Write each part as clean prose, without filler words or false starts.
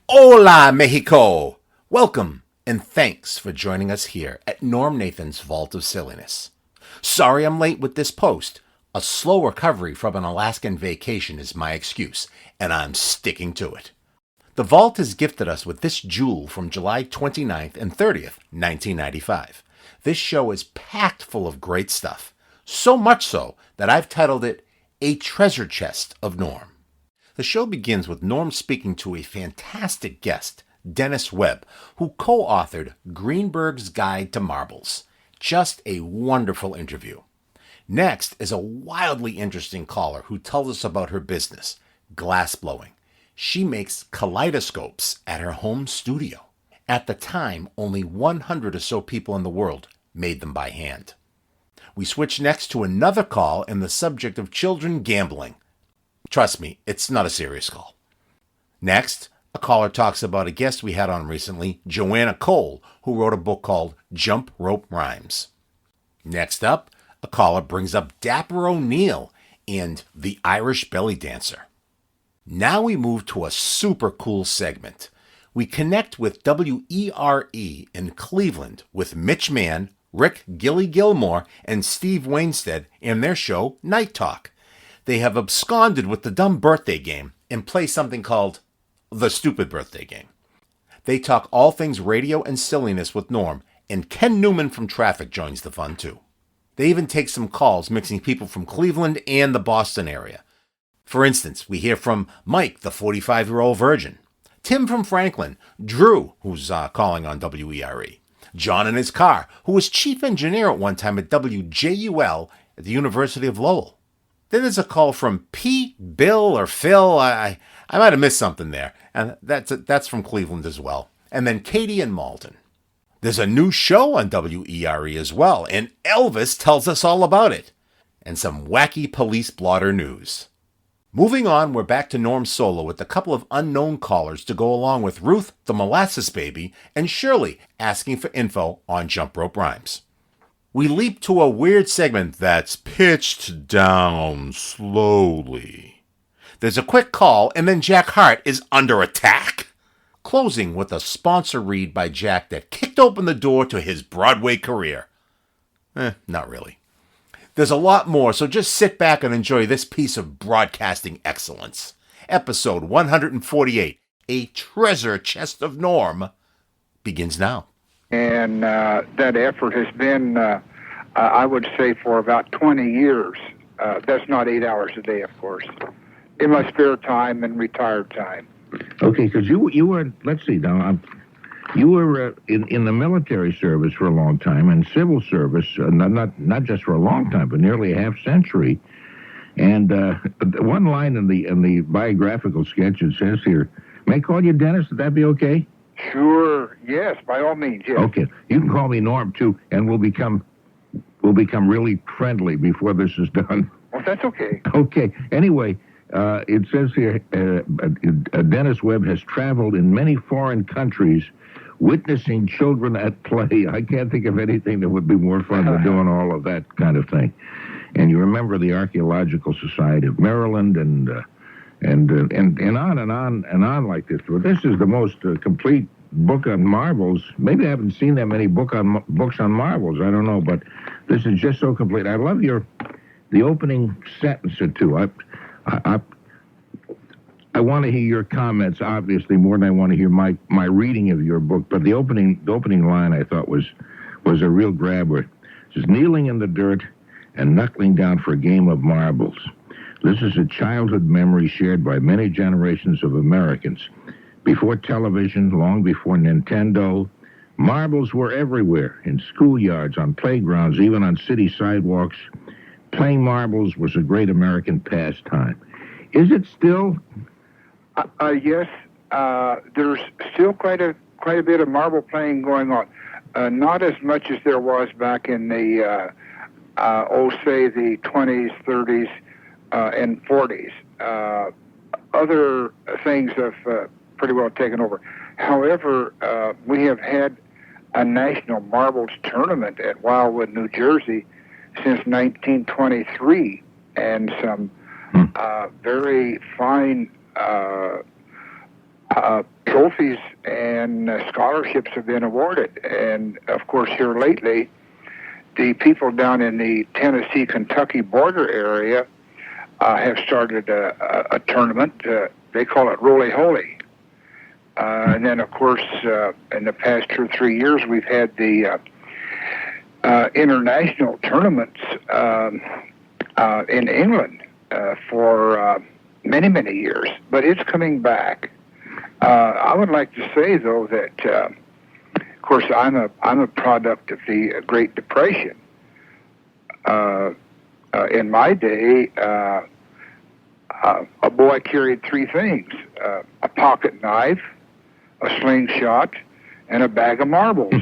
Hola, Mexico! Welcome, and thanks for joining us here at Norm Nathan's Vault of Silliness. Sorry I'm late with this post. A slow recovery from an Alaskan vacation is my excuse, and I'm sticking to it. The Vault has gifted us with this jewel from July 29th and 30th, 1995. This show is packed full of great stuff, so much so that I've titled it A Treasure Chest of Norm. The show begins with Norm speaking to a fantastic guest, Dennis Webb, who co-authored Greenberg's Guide to Marbles. Just a wonderful interview. Next is a wildly interesting caller who tells us about her business, glass blowing. She makes kaleidoscopes at her home studio. At the time, only 100 or so people in the world made them by hand. We switch next to another call and the subject of children gambling. Trust me, it's not a serious call. Next, a caller talks about a guest we had on recently, Joanna Cole, who wrote a book called Jump Rope Rhymes. Next up, a caller brings up Dapper O'Neil and the Irish Belly Dancer. Now we move to a super cool segment. We connect with WERE in Cleveland with Mitch Mann, Rick Gilly Gilmore, and Steve Wainstead in their show Night Talk. They have absconded with the dumb birthday game and play something called the stupid birthday game. They talk all things radio and silliness with Norm, and Ken Newman from Traffic joins the fun too. They even take some calls mixing people from Cleveland and the Boston area. For instance, we hear from Mike, the 45-year-old virgin, Tim from Franklin, Drew, who's calling on WERE, John in his car, who was chief engineer at one time at WJUL at the University of Lowell. Then there's a call from Pete, Bill, or Phil. I might have missed something there. And that's from Cleveland as well. And then Katie and Malden. There's a new show on WERE as well, and Elvis tells us all about it. And some wacky police blotter news. Moving on, we're back to Norm Solo with a couple of unknown callers to go along with Ruth, the molasses baby, and Shirley asking for info on jump rope rhymes. We leap to a weird segment that's pitched down slowly. There's a quick call, and then Jack Hart is under attack. Closing with a sponsor read by Jack that kicked open the door to his Broadway career. Not really. There's a lot more, so just sit back and enjoy this piece of broadcasting excellence. Episode 148, A Treasure Chest of Norm, begins now. And that effort has been, I would say, for about 20 years. That's not 8 hours a day, of course. In my spare time and retired time. Okay, because you were, let's see now, you were in the military service for a long time, and civil service, not just for a long time, but nearly a half century. And one line in the biographical sketch, it says here, may I call you Dennis? Would that be okay? Sure, yes, by all means, yes. Okay, you can call me Norm too, and we'll become really friendly before this is done. Well, that's okay. Okay. Anyway, it says here, Dennis Webb has traveled in many foreign countries, witnessing children at play. I can't think of anything that would be more fun than doing all of that kind of thing. And you remember the Archaeological Society of Maryland, and on like this. But this is the most complete book on marbles. Maybe I haven't seen that many books on marbles. I don't know, but this is just so complete. I love the opening sentence or two. I want to hear your comments, obviously, more than I want to hear my reading of your book. But the opening line I thought was a real grabber. It says, kneeling in the dirt and knuckling down for a game of marbles. This is a childhood memory shared by many generations of Americans. Before television, long before Nintendo, marbles were everywhere, in schoolyards, on playgrounds, even on city sidewalks. Playing marbles was a great American pastime. Is it still? Yes, there's still quite a bit of marble playing going on. Not as much as there was back in the, say, the 20s, 30s, and 40s. Other things have pretty well taken over. However, we have had a national marbles tournament at Wildwood, New Jersey since 1923, and some very fine trophies and scholarships have been awarded. And, of course, here lately, the people down in the Tennessee-Kentucky border area have started a tournament. They call it Roly Holy. And then, of course, in the past 2 or 3 years, we've had the international tournaments in England for many, many years. But it's coming back. I would like to say, though, that, of course, I'm a product of the Great Depression. In my day, a boy carried 3 things: a pocket knife, a slingshot, and a bag of marbles.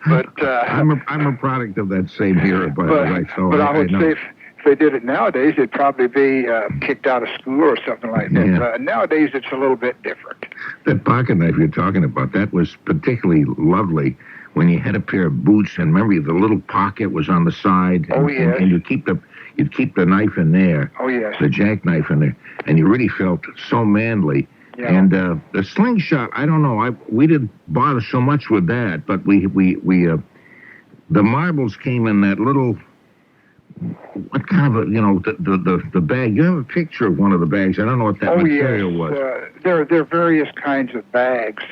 But I'm a product of that same era, by the way. So but I would say if they did it nowadays, they'd probably be kicked out of school or something like that. Yeah. Nowadays, it's a little bit different. That pocket knife you're talking about, that was particularly lovely when you had a pair of boots, and remember the little pocket was on the side. Oh, yes. And you'd keep the knife in there. Oh, yes. The jackknife in there, and you really felt so manly. Yeah. And the slingshot, I don't know. We didn't bother so much with that, but we the marbles came in that little, what kind of the bag? You have a picture of one of the bags. I don't know what that material was. There are various kinds of bags,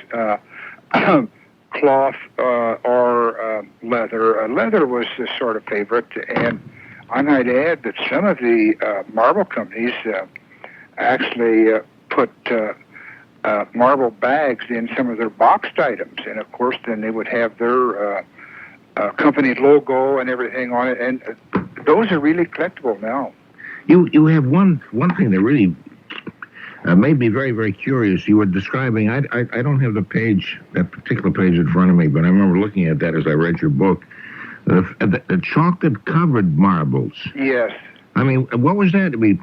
cloth or leather. Leather was the sort of favorite, and I might add that some of the marble companies actually put marble bags in some of their boxed items, and of course then they would have their company logo and everything on it, and those are really collectible now. You have one thing that really made me very, very curious. You were describing, I don't have that particular page in front of me, but I remember looking at that as I read your book, the chocolate-covered marbles. Yes. I mean, what was that? I mean,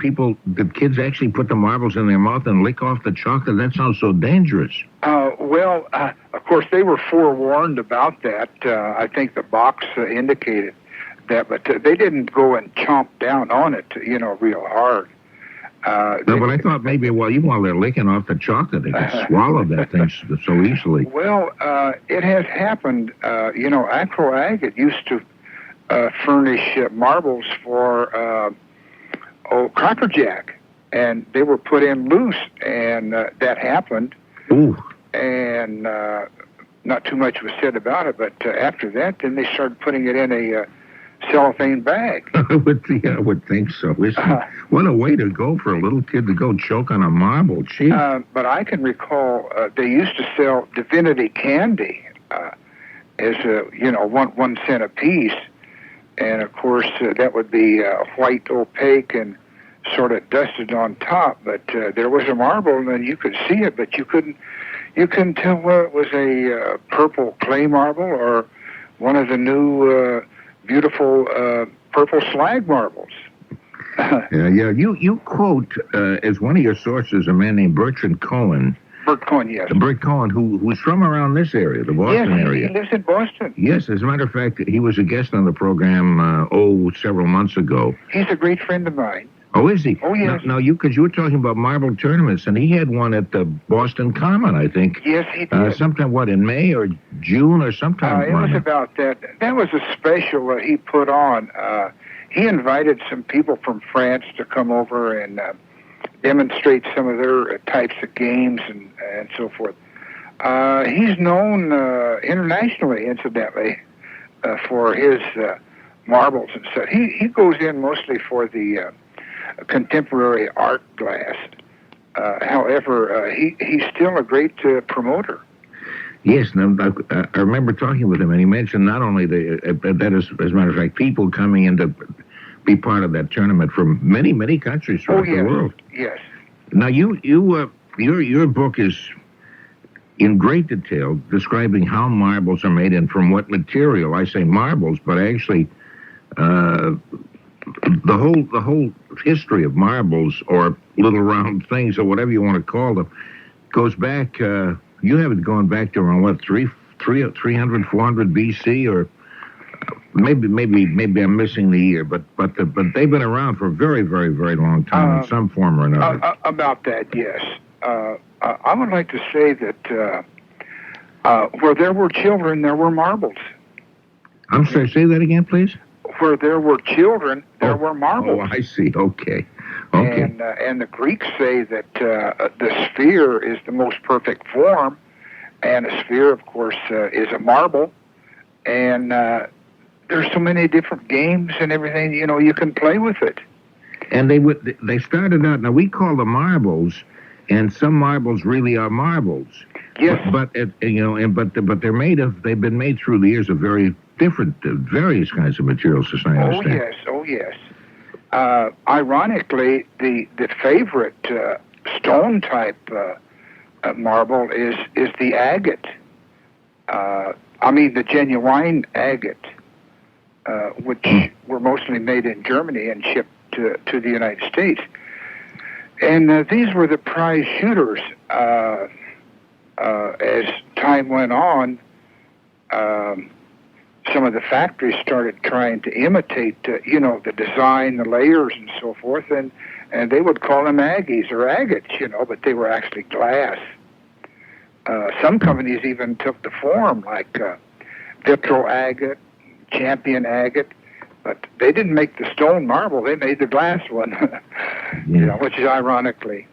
did kids actually put the marbles in their mouth and lick off the chocolate? That sounds so dangerous. Well, of course, they were forewarned about that. I think the box indicated that, but they didn't go and chomp down on it, real hard. No, but I thought maybe, even while they're licking off the chocolate, they could swallow that thing so easily. Well, it has happened. Acroag, it used to furnish marbles for Cracker Jack, and they were put in loose, and that happened. Ooh. And not too much was said about it, but after that, then they started putting it in a cellophane bag. I would think so. What a way to go for a little kid to go choke on a marble. Gee. But I can recall they used to sell Divinity candy as 1 cent a piece. And, of course, that would be white, opaque, and sort of dusted on top. But there was a marble, and then you could see it, but you couldn't tell whether it was a purple clay marble or one of the new beautiful purple slag marbles. Yeah. You quote as one of your sources a man named Bertrand Cohen. Bert Cohen, yes. Bert Cohen, who's from around this area, the Boston area. Yes, he lives in Boston. Yes, as a matter of fact, he was a guest on the program, several months ago. He's a great friend of mine. Oh, is he? Oh, yes. Now because you were talking about marble tournaments, and he had one at the Boston Common, I think. Yes, he did. Sometime, in May or June or sometime? It was about that. That was a special that he put on. He invited some people from France to come over and demonstrate some of their types of games and so forth. He's known internationally, incidentally, for his marbles and stuff. He goes in mostly for the contemporary art glass. However, he's still a great promoter. Yes, I remember talking with him, and he mentioned not only that as a matter of fact, people coming in to be part of that tournament from many, many countries throughout the world. Yes. Now, your book is in great detail describing how marbles are made and from what material. I say marbles, but actually the whole history of marbles or little round things or whatever you want to call them goes back. You have it going back to around 300, 400 BC, or maybe I'm missing the year, but they've been around for a very, very, very long time in some form or another. About that, yes. I would like to say that where there were children, there were marbles. I'm sorry, say that again, please. Where there were children, there were marbles. Oh, I see. Okay. And the Greeks say that the sphere is the most perfect form, and a sphere, of course, is a marble. And there's so many different games and everything, you can play with it. And they started out, now we call them marbles, and some marbles really are marbles. Yes. But they've been made through the years of very different, various kinds of materials, as I understand. Oh yes. Ironically, the favorite stone type marble is the agate. The genuine agate, which were mostly made in Germany and shipped to the United States. And these were the prize shooters. As time went on, some of the factories started trying to imitate, the design, the layers, and so forth, and they would call them Aggies or agates, but they were actually glass. Some companies even took the form, like Vitro agate, Champion agate, but they didn't make the stone marble; they made the glass one, which is ironically.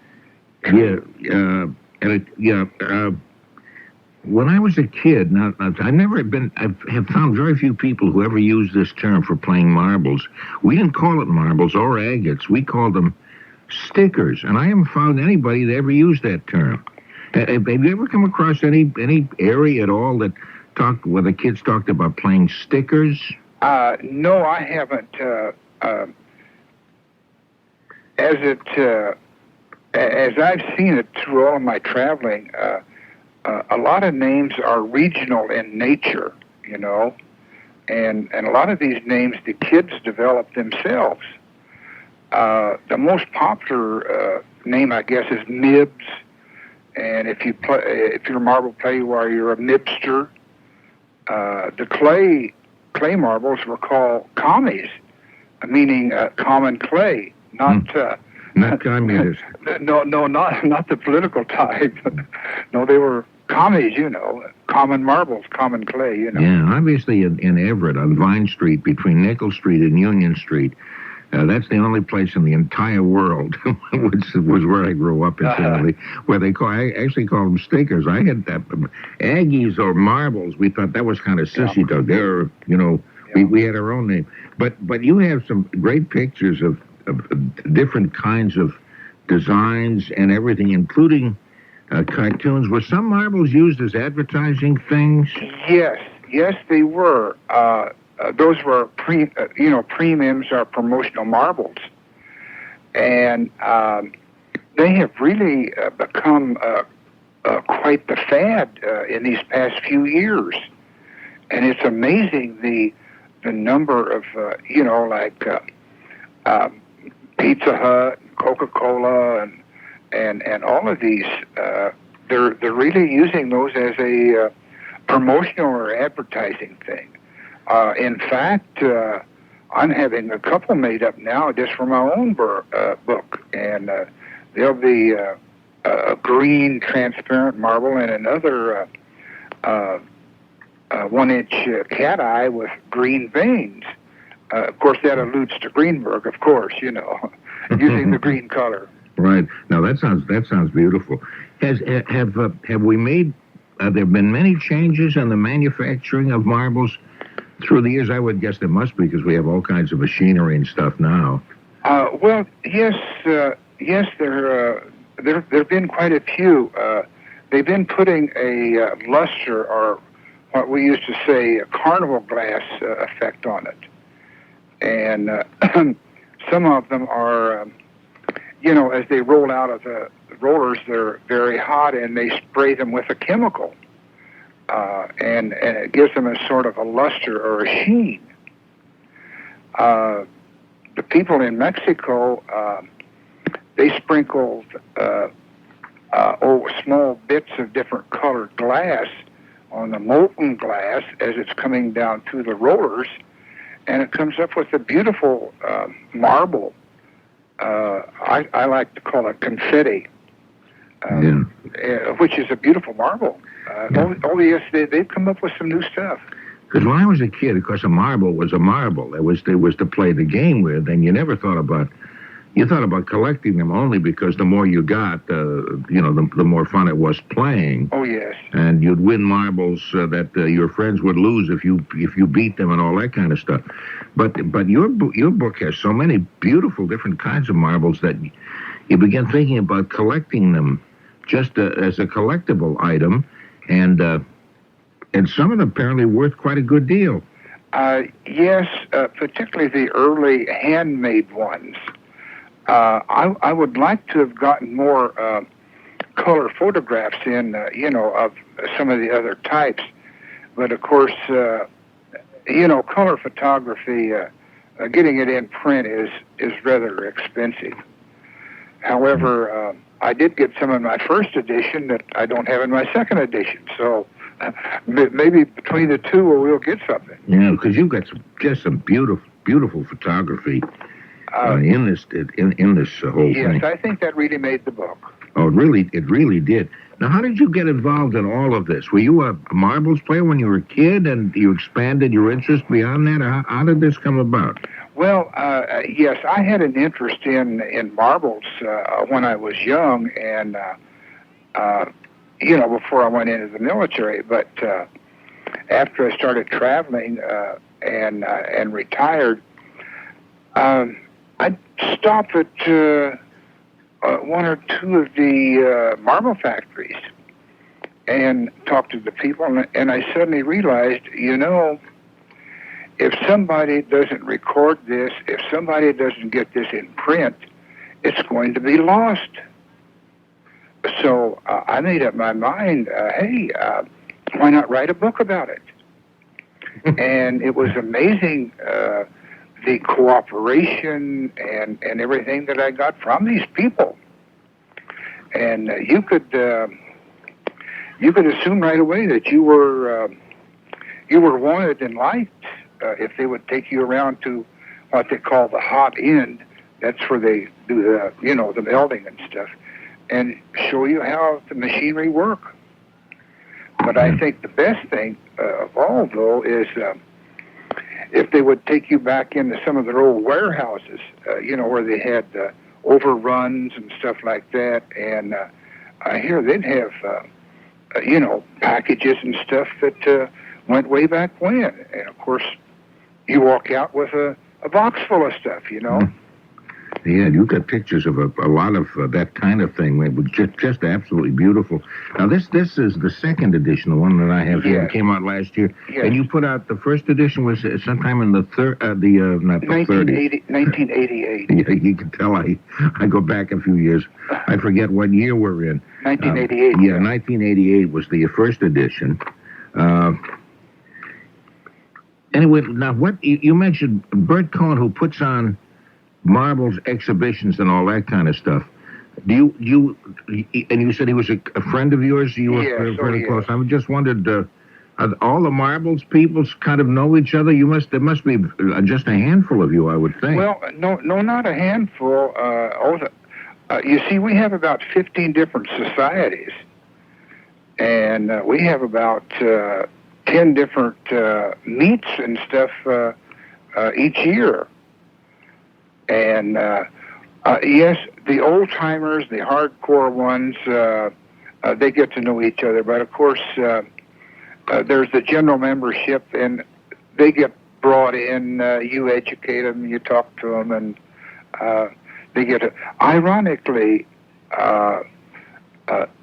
When I was a kid, now I have found very few people who ever used this term for playing marbles. We didn't call it marbles or agates. We called them stickers, and I haven't found anybody that ever used that term. Have you ever come across any area at all where the kids talked about playing stickers? No, I haven't. As I've seen it through all of my traveling, a lot of names are regional in nature, and a lot of these names the kids develop themselves. The most popular name, I guess, is nibs, and if you're a marble player, you're a nibster. The clay marbles were called commies, meaning common clay, not communist. No, not the political type. No, they were commies, common marbles, common clay, Yeah, obviously in Everett on Vine Street between Nickel Street and Union Street, that's the only place in the entire world, which was where I grew up, incidentally, where I actually call them stickers. I had that Aggies or marbles. We thought that was kind of sissy dog. There, we had our own name. But you have some great pictures of different kinds of designs and everything, including cartoons. Were some marbles used as advertising things? Yes, they were. Those were premiums or promotional marbles, and they have really become quite the fad in these past few years. And it's amazing the number of Pizza Hut, Coca-Cola, and all of these. They're really using those as a promotional or advertising thing. In fact, I'm having a couple made up now just for my own book, and they'll be a green transparent marble and another 1-inch cat eye with green veins. Of course, that alludes to Greenberg, of course, using the green color. Right. Now that sounds beautiful. Have we made? There been many changes in the manufacturing of marbles through the years? I would guess there must be, because we have all kinds of machinery and stuff now. Well, yes. There've been quite a few. They've been putting a luster, or what we used to say, a carnival glass effect on it. And some of them are, as they roll out of the rollers, they're very hot, and they spray them with a chemical. And it gives them a sort of a luster or a sheen. The people in Mexico, they sprinkled small bits of different colored glass on the molten glass as it's coming down through the rollers, and it comes up with a beautiful marble. I like to call it confetti. which is a beautiful marble. Oh, yes, they've come up with some new stuff. Because when I was a kid, of course, a marble was a marble. It was to play the game with, and you never thought about. You thought about collecting them only because the more you got, the more fun it was playing. Oh, yes. And you'd win marbles that your friends would lose if you beat them and all that kind of stuff. But your book has so many beautiful different kinds of marbles that you begin thinking about collecting them just as a collectible item, and some of them apparently worth quite a good deal. Yes, particularly the early handmade ones. I would like to have gotten more color photographs in, of some of the other types. But, of course, color photography, getting it in print is rather expensive. However, I did get some in my first edition that I don't have in my second edition. So maybe between the two we'll get something. Yeah, because you've got some beautiful photography. In this whole thing. Yes, I think that really made the book. Oh, it really did. Now, how did you get involved in all of this? Were you a marbles player when you were a kid, and you expanded your interest beyond that, or how did this come about? Well, yes, I had an interest in marbles when I was young, and before I went into the military. But after I started traveling and retired. I'd stop at one or two of the marble factories and talk to the people, and I suddenly realized, if somebody doesn't record this, if somebody doesn't get this in print, it's going to be lost. So I made up my mind, why not write a book about it? And it was amazing, the cooperation and everything that I got from these people. And you could assume right away that you were wanted and liked if they would take you around to what they call the hot end. That's where they do the melding and stuff, and show you how the machinery works. But I think the best thing of all, though, is if they would take you back into some of their old warehouses, where they had overruns and stuff like that. And I hear they'd have, packages and stuff that went way back when. And, of course, you walk out with a box full of stuff, Yeah, you got pictures of a lot of that kind of thing. It was just absolutely beautiful. Now, this is the second edition, the one that I have here. It came out last year. Yes. And you put out the first edition was sometime in the 1988. Yeah, you can tell I go back a few years. I forget what year we're in. 1988. 1988 was the first edition. Anyway, now what you mentioned Bert Cohen, who puts on marbles exhibitions and all that kind of stuff. And you said he was a friend of yours? You were very close. I just wondered, all the marbles people kind of know each other? There must be just a handful of you, I would think. Well, no, not a handful. You see, we have about 15 different societies, and we have about 10 different meets and stuff each year. And, yes, the old-timers, the hardcore ones, they get to know each other. But, of course, there's the general membership, and they get brought in. You educate them, you talk to them, and they get it. Ironically, the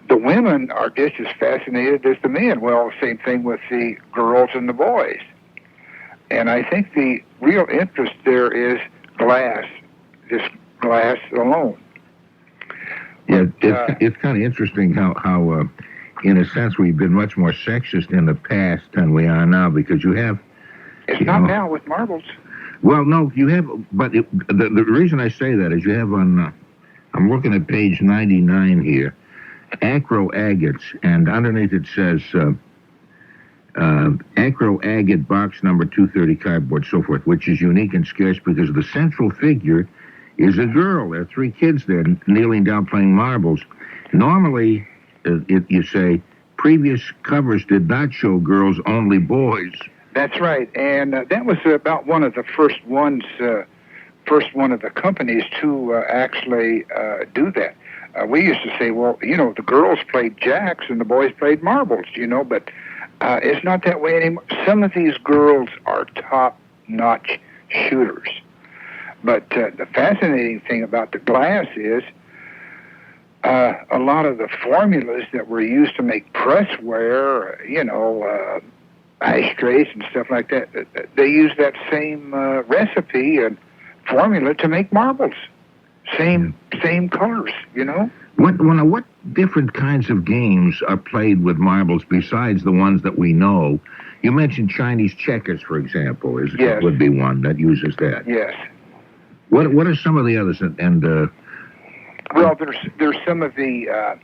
women are just as fascinated as the men. Well, same thing with the girls and the boys. And I think the real interest there is glass, just glass alone. Yeah, it's kind of interesting how in a sense, we've been much more sexist in the past than we are now, because you have... It's not now with marbles. Well, no, you have... But the reason I say that is you have on... I'm looking at page 99 here, acro agates, and underneath it says... acro agate box number 230 cardboard, so forth, which is unique and scarce because the central figure is a girl. There are 3 kids there kneeling down playing marbles. Normally, you say, previous covers did not show girls, only boys. That's right, and that was about one of the first ones, first one of the companies to actually do that. We used to say, well, the girls played jacks and the boys played marbles, but it's not that way anymore. Some of these girls are top-notch shooters. But the fascinating thing about the glass is a lot of the formulas that were used to make pressware, ashtrays and stuff like that, they use that same recipe and formula to make marbles. Same colors, What different kinds of games are played with marbles besides the ones that we know? You mentioned Chinese checkers, for example, Yes. would be one that uses that. Yes. What are some of the others? Well, there's some of the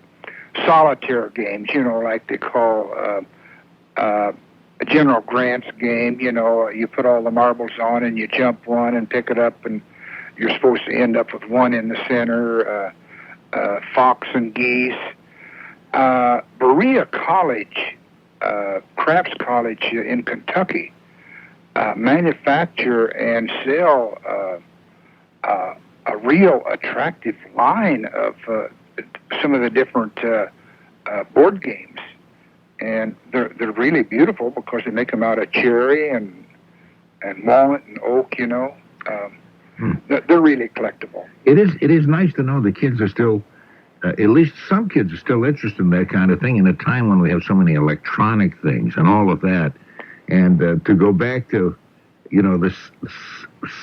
solitaire games, like they call General Grant's game. You put all the marbles on and you jump one and pick it up, and you're supposed to end up with one in the center. Fox and geese. Berea College, Crafts College in Kentucky, manufacture and sell a real attractive line of some of the different board games, and they're really beautiful because they make them out of cherry and walnut and oak. They're really collectible. It is nice to know the kids are still, at least some kids are still interested in that kind of thing in a time when we have so many electronic things and all of that, and to go back to, the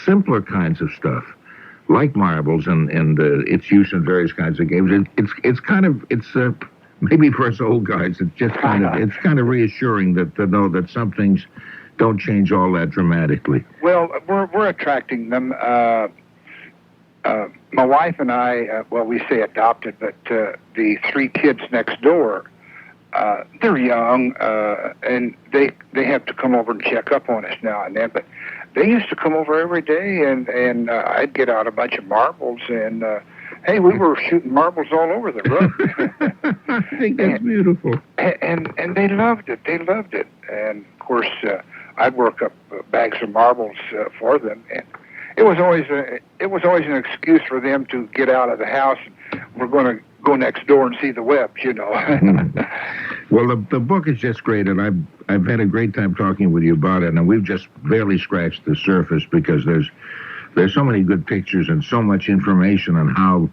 simpler kinds of stuff, like marbles and its use in various kinds of games. It's maybe for us old guys, it's just kind of reassuring to know that some things don't change all that dramatically. Well, we're attracting them. My wife and I, we say adopted, but the three kids next door, they're young, and they have to come over and check up on us now and then, but they used to come over every day, and I'd get out a bunch of marbles, and hey, we were shooting marbles all over the room. I think that's beautiful. And they loved it. They loved it. And of course, I'd work up bags of marbles for them, and it was always an excuse for them to get out of the house. We're going to go next door and see the Webb, Well, the book is just great, and I've had a great time talking with you about it, and we've just barely scratched the surface because there's so many good pictures and so much information on how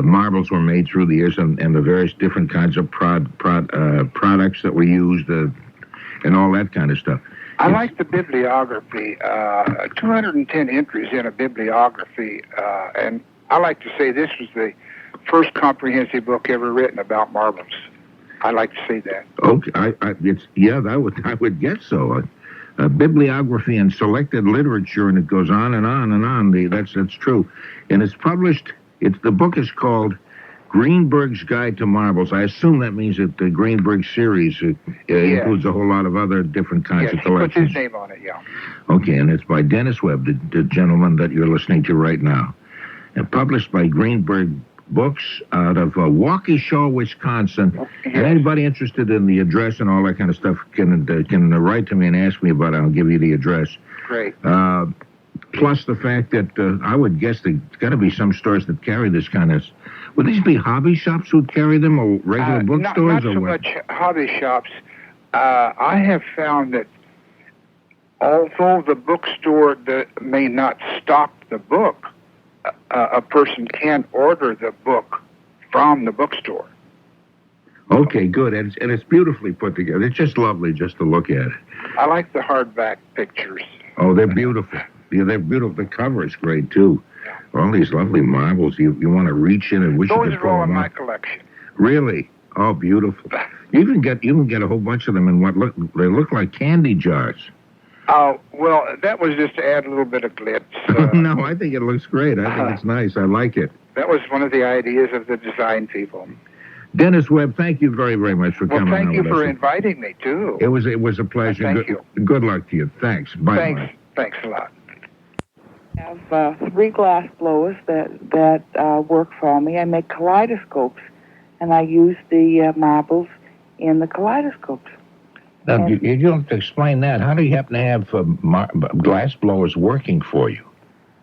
marbles were made through the years and the various different kinds of products that were used and all that kind of stuff. I like the bibliography, 210 entries in a bibliography, and I like to say this was the first comprehensive book ever written about marbles. I like to say that. Okay, I would guess so. Bibliography and selected literature, and it goes on and on and on. That's true, and it's published. The book is called Greenberg's Guide to Marbles. I assume that means that the Greenberg series includes a whole lot of other different kinds of collections. He puts his name on it, yeah. Okay, and it's by Dennis Webb, the gentleman that you're listening to right now, and published by Greenberg Books out of Waukesha, Wisconsin. Yes. And anybody interested in the address and all that kind of stuff can write to me and ask me about it. I'll give you the address. Great. Plus the fact that I would guess there's got to be some stores that carry this kind of... Would these be hobby shops who'd carry them, or regular bookstores? Not so much hobby shops. I have found that although the bookstore may not stock the book, a person can order the book from the bookstore. Okay, good. And it's beautifully put together. It's just lovely just to look at it. I like the hardback pictures. Oh, they're beautiful. Yeah, they're beautiful. The cover is great, too. All these lovely marbles. You want to reach in and wish you could pull them out. Those are all in my collection. Really? Oh, beautiful. You can get a whole bunch of them in they look like candy jars. Oh, well, that was just to add a little bit of glitz. No, I think it looks great. I think it's nice. I like it. That was one of the ideas of the design people. Dennis Webb, thank you very, very much for coming on. Well, thank you for inviting me, too. It was a pleasure. Thank you. Good luck to you. Thanks. Bye. Thanks a lot. I have 3 glass blowers that work for me. I make kaleidoscopes and I use the marbles in the kaleidoscopes. Now, you don't have to explain that. How do you happen to have glass blowers working for you?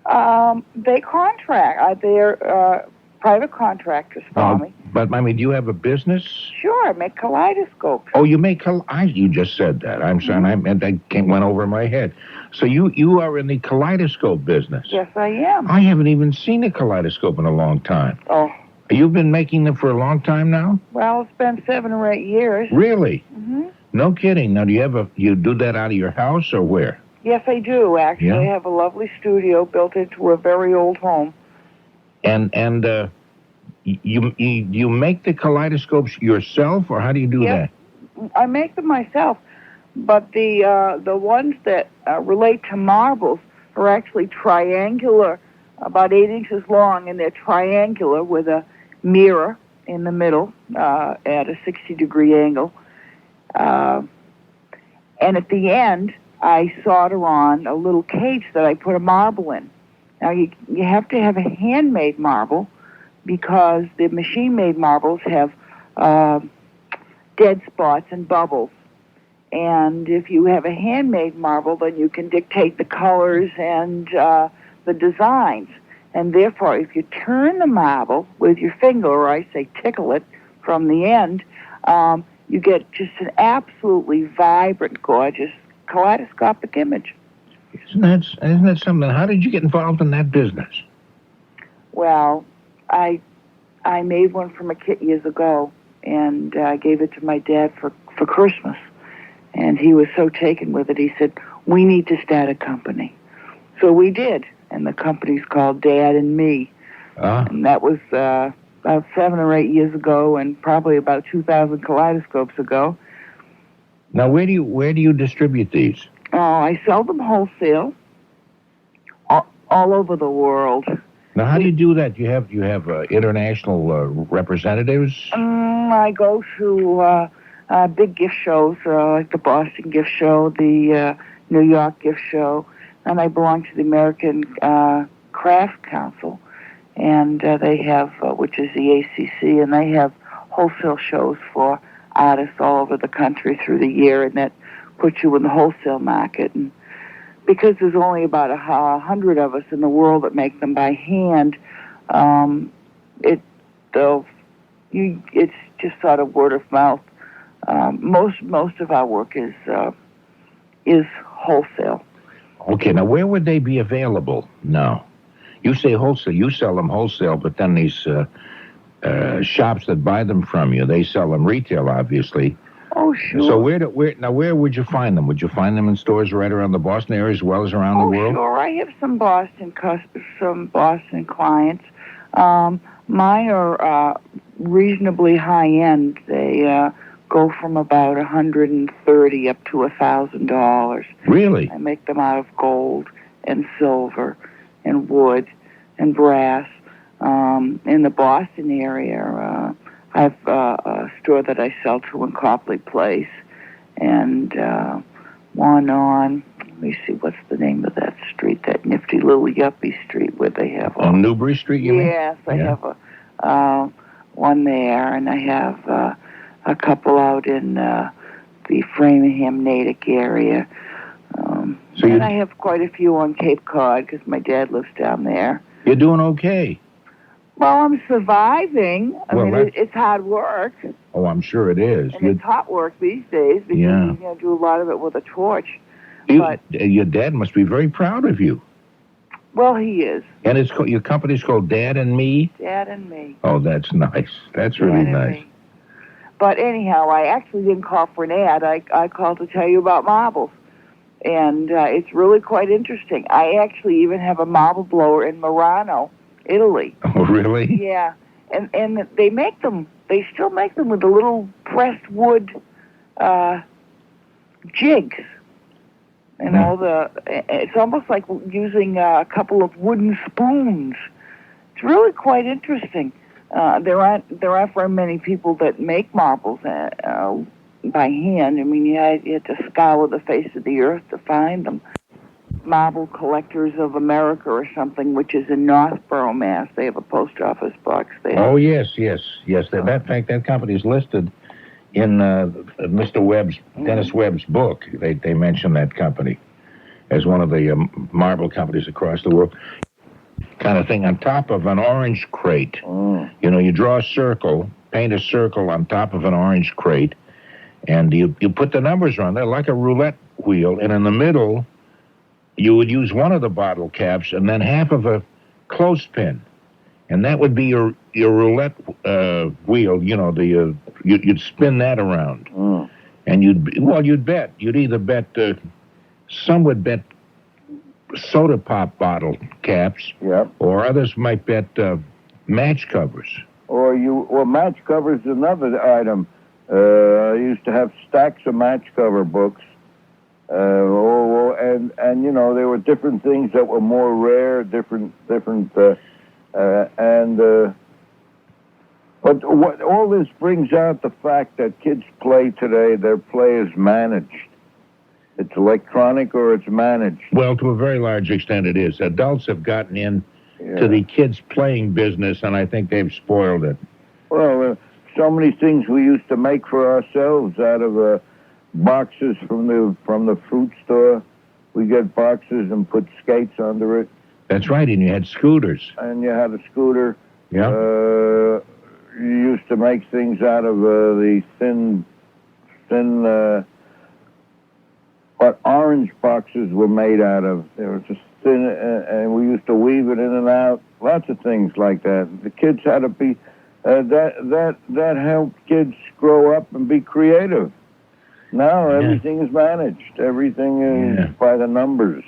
They contract. They're private contractors for me. But, I mean, do you have a business? Sure, I make kaleidoscopes. Oh, you make you just said that. I'm sorry, that went over my head. So you are in the kaleidoscope business? Yes, I am. I haven't even seen a kaleidoscope in a long time. Oh. You've been making them for a long time now? Well, it's been 7 or 8 years. Really? Mm-hmm. No kidding. Now, you do that out of your house or where? Yes, I do, actually. Yeah? I have a lovely studio built into a very old home. And you make the kaleidoscopes yourself, or how do you do that? I make them myself, but the ones that relate to marbles are actually triangular, about 8 inches long, and they're triangular with a mirror in the middle at a 60-degree angle. And at the end, I solder on a little cage that I put a marble in. Now, you have to have a handmade marble because the machine-made marbles have dead spots and bubbles. And if you have a handmade marble, then you can dictate the colors and the designs. And therefore, if you turn the marble with your finger, or I say tickle it from the end, you get just an absolutely vibrant, gorgeous kaleidoscopic image. Isn't that something? How did you get involved in that business? Well, I made one from a kit years ago, and I gave it to my dad for Christmas. And he was so taken with it, he said, "We need to start a company." So we did, and the company's called Dad and Me. And that was about 7 or 8 years ago, and probably about 2,000 kaleidoscopes ago. Now, where do you distribute these? I sell them wholesale all over the world. Now, how do you do that? You have international representatives? I go to big gift shows like the Boston Gift Show, the New York Gift Show, and I belong to the American Craft Council, and they have, which is the ACC, and they have wholesale shows for artists all over the country through the year, and that puts you in the wholesale market. And because there's only about 100 of us in the world that make them by hand, it's just sort of word of mouth. Most of our work is wholesale. Okay, now where would they be available now? You say wholesale, you sell them wholesale, but then these shops that buy them from you, they sell them retail, obviously. Oh, sure. So where would you find them? Would you find them in stores right around the Boston area as well as around the world? Oh, sure. I have some Boston clients. Mine are reasonably high end. They go from about $130 up to $1,000. Really? I make them out of gold and silver and wood and brass. In the Boston area, I have a store that I sell to in Copley Place, and one on, let me see, what's the name of that street, that nifty little yuppie street where they have... On Newbury Street, you mean? Yes, I have one there, and I have a couple out in the Framingham, Natick area. And I have quite a few on Cape Cod, because my dad lives down there. You're doing okay. Well, I'm surviving. I mean, it's hard work. Oh, I'm sure it is. And it's hot work these days because you do a lot of it with a torch. But your dad must be very proud of you. Well, he is. And your company's called Dad and Me? Dad and Me. Oh, that's nice. That's really nice. Me. But anyhow, I actually didn't call for an ad. I called to tell you about marbles. And it's really quite interesting. I actually even have a marble blower in Murano, Italy. Oh, really? Yeah. And they make them, they still make them with the little pressed wood jigs. And it's almost like using a couple of wooden spoons. It's really quite interesting. There aren't very many people that make marbles by hand. I mean, you had to scour the face of the earth to find them. Marble Collectors of America or something, which is in Northborough, Mass. They have a post office box there. Oh, yes. In fact, that company is listed in Mr. Webb's, Dennis Webb's book. They mention that company as one of the marble companies across the world. Kind of thing on top of an orange crate. You know, you draw a circle, paint a circle on top of an orange crate, and you put the numbers on there like a roulette wheel, and in the middle, you would use one of the bottle caps and then half of a clothespin, and that would be your roulette wheel. You know, you'd spin that around, and you'd bet. You'd either bet. Some would bet soda pop bottle caps, or others might bet match covers. Or match covers is another item. I used to have stacks of match cover books. And you know, there were different things that were more rare, but what all this brings out the fact that kids play today, their play is managed. It's electronic or it's managed. Well, to a very large extent it is. Adults have gotten in to the kids playing business, and I think they've spoiled it. Well, so many things we used to make for ourselves out of boxes from the fruit store. We get boxes and put skates under it. That's right, and you had scooters. And you had a scooter. Yeah. You used to make things out of the thin, what orange boxes were made out of. They were just thin, and we used to weave it in and out. Lots of things like that. The kids had to be. That helped kids grow up and be creative. Now everything is managed. Everything is by the numbers.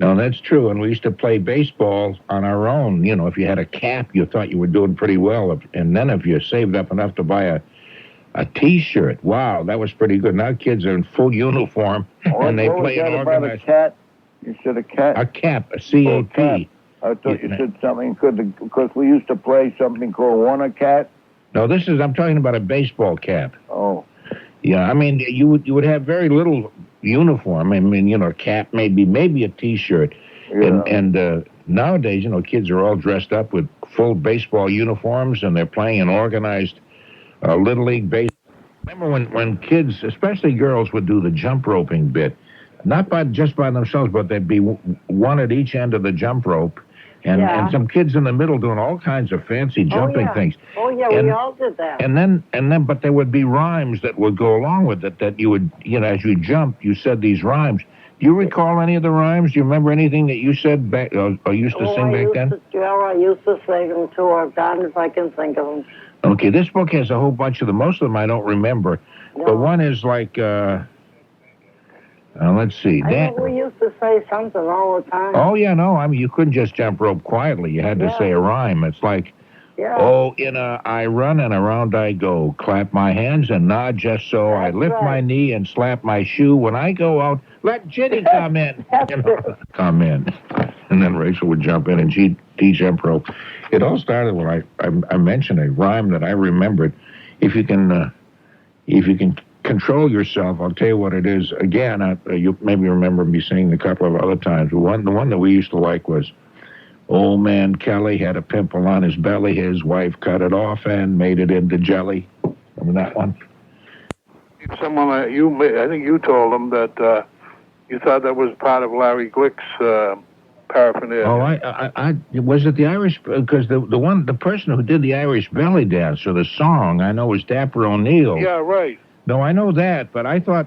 No, that's true. And we used to play baseball on our own. You know, if you had a cap, you thought you were doing pretty well. And then if you saved up enough to buy a T-shirt, wow, that was pretty good. Now kids are in full uniform, and they play an organized... About a cat? You said a cat? A cap, a C-A-P. I thought you said something, because we used to play something called Wanna-Cat. No, I'm talking about a baseball cap. Oh. Yeah, I mean, you would have very little uniform. I mean, you know, a cap, maybe a T-shirt. Yeah. And nowadays, you know, kids are all dressed up with full baseball uniforms, and they're playing an organized Little League baseball. Remember when kids, especially girls, would do the jump roping bit, not just by themselves, but they'd be one at each end of the jump rope, and some kids in the middle doing all kinds of fancy jumping things. Oh yeah, we all did that. And then, but there would be rhymes that would go along with it. That you would, you know, as you jumped, you said these rhymes. Do you recall any of the rhymes? Do you remember anything that you said back or used to sing back then? I used to sing them too. I've done if I can think of them. Okay, this book has a whole bunch of them. Most of them I don't remember. No. But one is like, let's see. I know we used to say something all the time. Oh, yeah, no. I mean, you couldn't just jump rope quietly. You had to say a rhyme. It's like, oh, I run and around I go. Clap my hands and nod just so. That's I lift my knee and slap my shoe. When I go out, let Ginny come in. Come in. And then Rachel would jump in and she'd teach jump rope. It all started when I mentioned a rhyme that I remembered. If you can control yourself, I'll tell you what it is. Again, you maybe remember me saying a couple of other times. The one that we used to like was, Old Man Kelly had a pimple on his belly. His wife cut it off and made it into jelly. Remember that one? Someone, I think you told them that you thought that was part of Larry Glick's paraphernalia. Oh, I was it the Irish? Because the person who did the Irish belly dance or the song, I know was Dapper O'Neil. Yeah, right. No, I know that, but I thought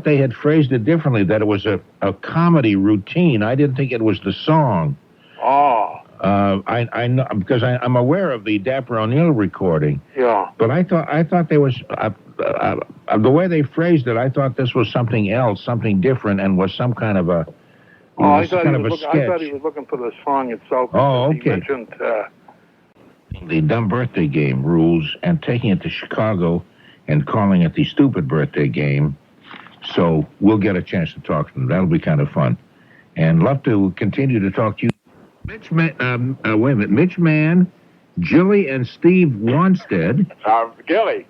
they had phrased it differently, that it was a comedy routine. I didn't think it was the song. Oh. I know because I'm aware of the Dapper O'Neil recording. Yeah. But I thought there was the way they phrased it. I thought this was something else, something different, and was some kind of a. I thought he was looking for the song itself. Oh, okay. He mentioned the dumb birthday game rules and taking it to Chicago and calling it the stupid birthday game. So we'll get a chance to talk to them. That'll be kind of fun. And love to continue to talk to you. Mitch Mann, Gilly, and Steve Wanstead. Gilly.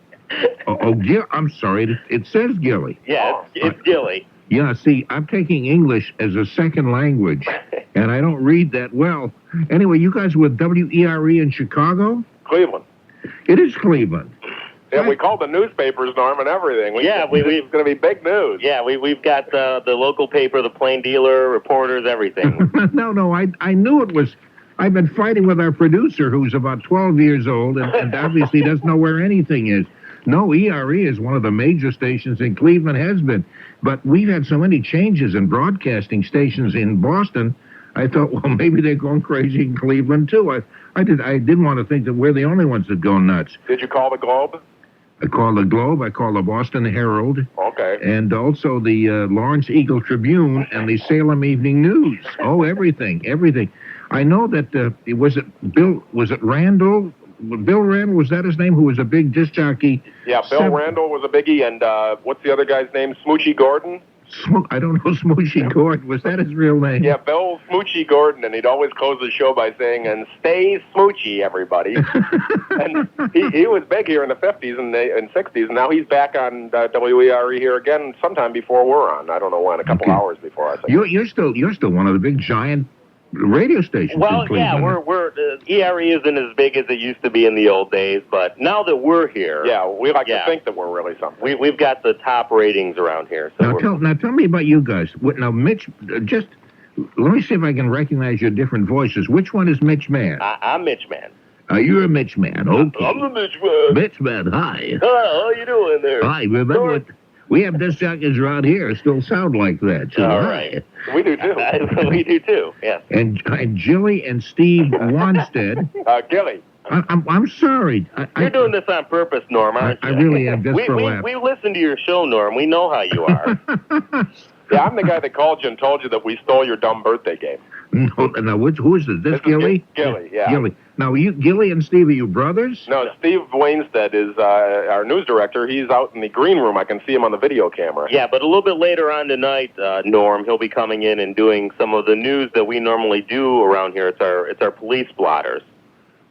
I'm sorry. It says Gilly. Yeah, it's Gilly. Yeah, see, I'm taking English as a second language, and I don't read that well. Anyway, you guys were WERE in Chicago? Cleveland. It is Cleveland. Yeah, we called the newspapers, Norm, and everything. It's going to be big news. Yeah, we've got the local paper, the Plain Dealer, reporters, everything. No, I knew it was... I've been fighting with our producer, who's about 12 years old, and obviously doesn't know where anything is. No, ERE is one of the major stations in Cleveland, has been. But we've had so many changes in broadcasting stations in Boston, I thought, well, maybe they're going crazy in Cleveland, too. I didn't want to think that we're the only ones that go nuts. Did you call the Globe? I called the Globe, I called the Boston Herald. Okay. And also the Lawrence Eagle Tribune and the Salem Evening News. Oh, everything. I know that, was it Randall? Bill Randall, was that his name, who was a big disc jockey? Yeah, Bill Randall was a biggie, and what's the other guy's name? Smoochy Gordon? I don't know, Smoochy Gordon. Was that his real name? Yeah, Bill Smoochy Gordon, and he'd always close the show by saying, "And stay smoochy, everybody." And he was big here in the 50s and 60s, and now he's back on WERE here again sometime before we're on. I don't know when, a couple hours before, I think. You're still one of the big giant radio stations. Well, yeah, we're ERE isn't as big as it used to be in the old days, but now that we're here, we like to think that we're really something. We've got the top ratings around here. So now tell me about you guys. Now, Mitch, just let me see if I can recognize your different voices. Which one is Mitch Man? I'm Mitch Man. You're a Mitch Man. Okay. I'm the Mitch Man. Mitch Man, hi. How you doing there? Hi. Remember what? We have disc jockeys around here still sound like that. So all right. We do too. We do too, yes. And Jilly and Steve Wanstead. Gilly. I'm sorry. You're doing this on purpose, Norm, aren't you? I really am, just for laughs. We listen to your show, Norm. We know how you are. Yeah, I'm the guy that called you and told you that we stole your dumb birthday game. No, now who is this? This Gilly? Gilly, yeah. Gilly. Now, Gilly and Steve, are you brothers? No, Steve Wainstead is our news director. He's out in the green room. I can see him on the video camera. Yeah, but a little bit later on tonight, Norm, he'll be coming in and doing some of the news that we normally do around here. It's our police blotters.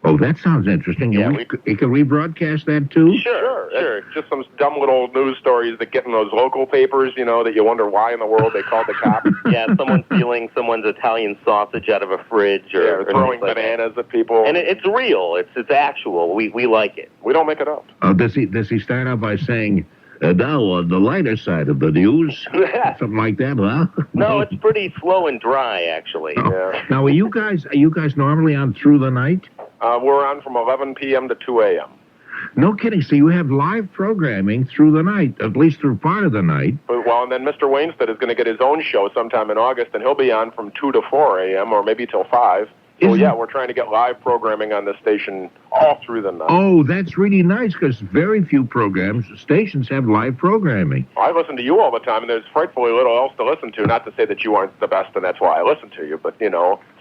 Oh, that sounds interesting. Yeah, can we broadcast that too? Sure. Just some dumb little news stories that get in those local papers, that you wonder why in the world they called the cops. Yeah, someone stealing someone's Italian sausage out of a fridge, or throwing bananas at people. And it's real. It's actual. We like it. We don't make it up. Does he start out by saying, now on the lighter side of the news? Something like that, huh? No, it's pretty slow and dry, actually. Oh. Yeah. Now, are you guys normally on through the night? We're on from 11 p.m. to 2 a.m. No kidding. So you have live programming through the night, at least through part of the night. Well, and then Mr. Wainstead is going to get his own show sometime in August, and he'll be on from 2 to 4 a.m. or maybe till 5. So, we're trying to get live programming on the station all through the night. Oh, that's really nice, because very few stations have live programming. I listen to you all the time, and there's frightfully little else to listen to. Not to say that you aren't the best, and that's why I listen to you, but,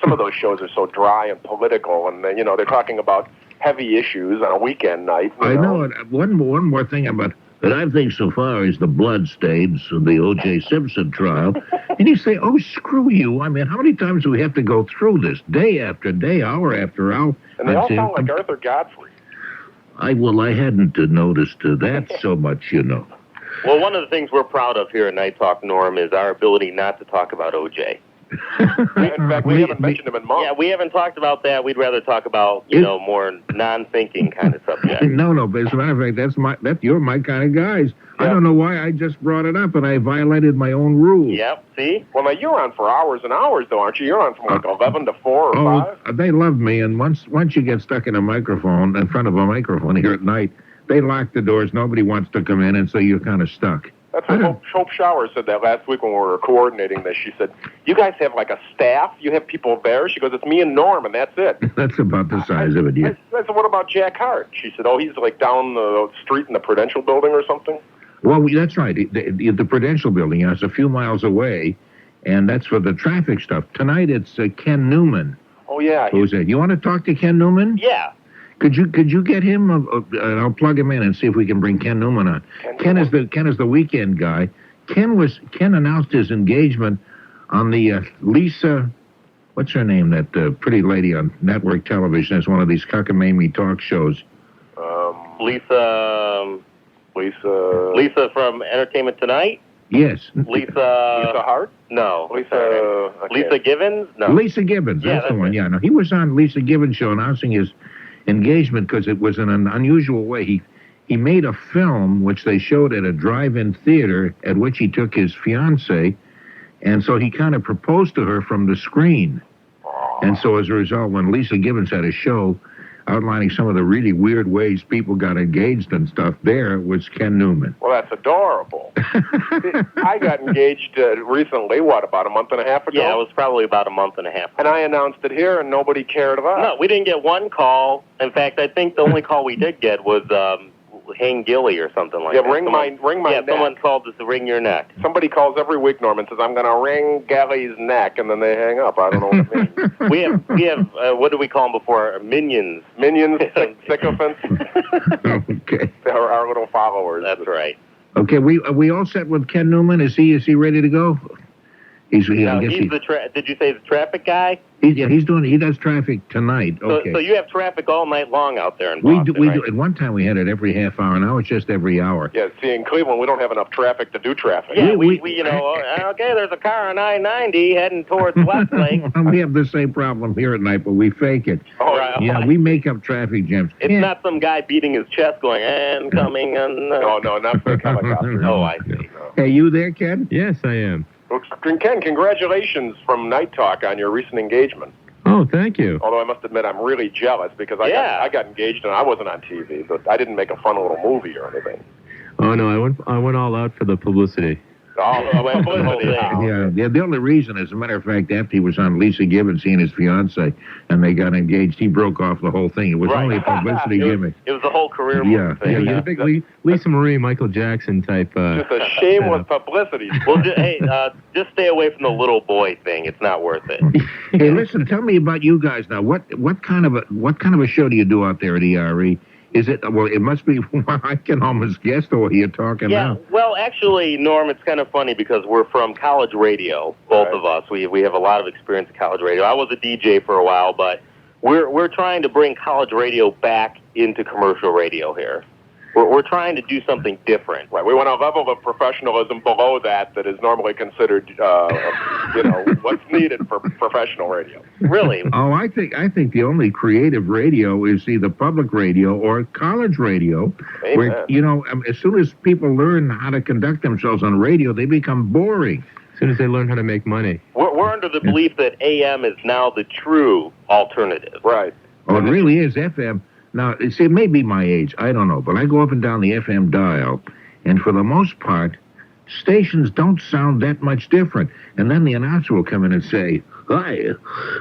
some of those shows are so dry and political, and, they're talking about heavy issues on a weekend night. I know. And one more thing about that I think so far is the bloodstains of the O.J. Simpson trial. And you say, oh, screw you. I mean, how many times do we have to go through this, day after day, hour after hour? And they all sound like Arthur Godfrey. I hadn't noticed that so much, Well, one of the things we're proud of here at Night Talk, Norm, is our ability not to talk about O.J. In fact, we haven't mentioned him in months. Yeah, we haven't talked about that. We'd rather talk about, more non-thinking kind of subject. No, but as a matter of fact, you're my kind of guys. Yeah. I don't know why I just brought it up, and I violated my own rules. Yep, see? Well, now you're on for hours and hours, though, aren't you? You're on from 11 to 4 or 5? They love me, and once you get stuck in front of a microphone here at night, they lock the doors. Nobody wants to come in, and so you're kind of stuck. That's what Hope Shower said that last week when we were coordinating this. She said, you guys have like a staff? You have people there? She goes, it's me and Norm, and that's it. That's about the size of it, yeah. I said, what about Jack Hart? She said, he's like down the street in the Prudential Building or something? Well, that's right. The Prudential Building, it's a few miles away, and that's for the traffic stuff. Tonight it's Ken Newman. Oh, yeah. Who's that? You want to talk to Ken Newman? Yeah. Could you get him? I'll plug him in and see if we can bring Ken Newman on. Ken is the weekend guy. Ken announced his engagement on the Lisa, what's her name? That pretty lady on network television. It's one of these cockamamie talk shows. Lisa from Entertainment Tonight. Yes. Lisa Hart? No. Lisa Gibbons? No. Lisa Gibbons, that's the one. Yeah, no, he was on Lisa Gibbons' show announcing his engagement because it was in an unusual way. He made a film which they showed at a drive-in theater at which he took his fiancée, and so he kind of proposed to her from the screen. And so as a result, when Lisa Gibbons had a show outlining some of the really weird ways people got engaged and stuff, there was Ken Newman. Well, that's adorable. I got engaged recently, about a month and a half ago? Yeah, it was probably about a month and a half ago. And I announced it here, and nobody cared about it. No, we didn't get one call. In fact, I think the only call we did get was hang Gilly or something like that. Ring my neck. Someone called us to wring your neck. Somebody calls every week, Norm, and says, I'm going to wring Gilly's neck, and then they hang up. I don't know what it means. we have what did we call them before? Minions. Minions, sycophants. Okay. Our little followers. That's right. Okay, we all set with Ken Newman? Is he ready to go? He's did you say the traffic guy? He does traffic tonight. Okay. So you have traffic all night long out there in Boston, we right? do. At one time we had it every half hour. Now it's just every hour. Yeah, see, in Cleveland we don't have enough traffic to do traffic. Yeah, we okay, there's a car on I-90 heading towards Westlake. We have the same problem here at night, but we fake it. Oh, right. Yeah, we make up traffic jams. It's not some guy beating his chest going, and coming, and... No, not fake helicopters. Oh, I see. Hey, you there, Ken? Yes, I am. Well, Ken, congratulations from Night Talk on your recent engagement. Oh, thank you. Although I must admit I'm really jealous because I got engaged and I wasn't on TV, but I didn't make a fun little movie or anything. Oh, no, I went all out for the publicity. Yeah, the only reason, as a matter of fact, after he was on Lisa Gibbons seeing his fiancée and they got engaged, he broke off the whole thing. It was only a publicity gimmick. It was a whole career thing. Yeah, big Lisa Marie, Michael Jackson type. Just a shameless publicity. Well, just stay away from the little boy thing. It's not worth it. Hey, listen, tell me about you guys now. What kind of a show do you do out there at ERE? Is it, well, it must be, I can almost guess the way you're talking now. Yeah, well, actually, Norm, it's kind of funny because we're from college radio, both of us. We have a lot of experience in college radio. I was a DJ for a while, but we're trying to bring college radio back into commercial radio here. We're trying to do something different. Right. We want a level of professionalism below that is normally considered, what's needed for professional radio. Really? Oh, I think the only creative radio is either public radio or college radio. Amen. Where, as soon as people learn how to conduct themselves on radio, they become boring. As soon as they learn how to make money. We're under the belief that AM is now the true alternative. Right. Oh, it really is FM. Now, see, it may be my age, I don't know, but I go up and down the FM dial, and for the most part, stations don't sound that much different. And then the announcer will come in and say, "Hi,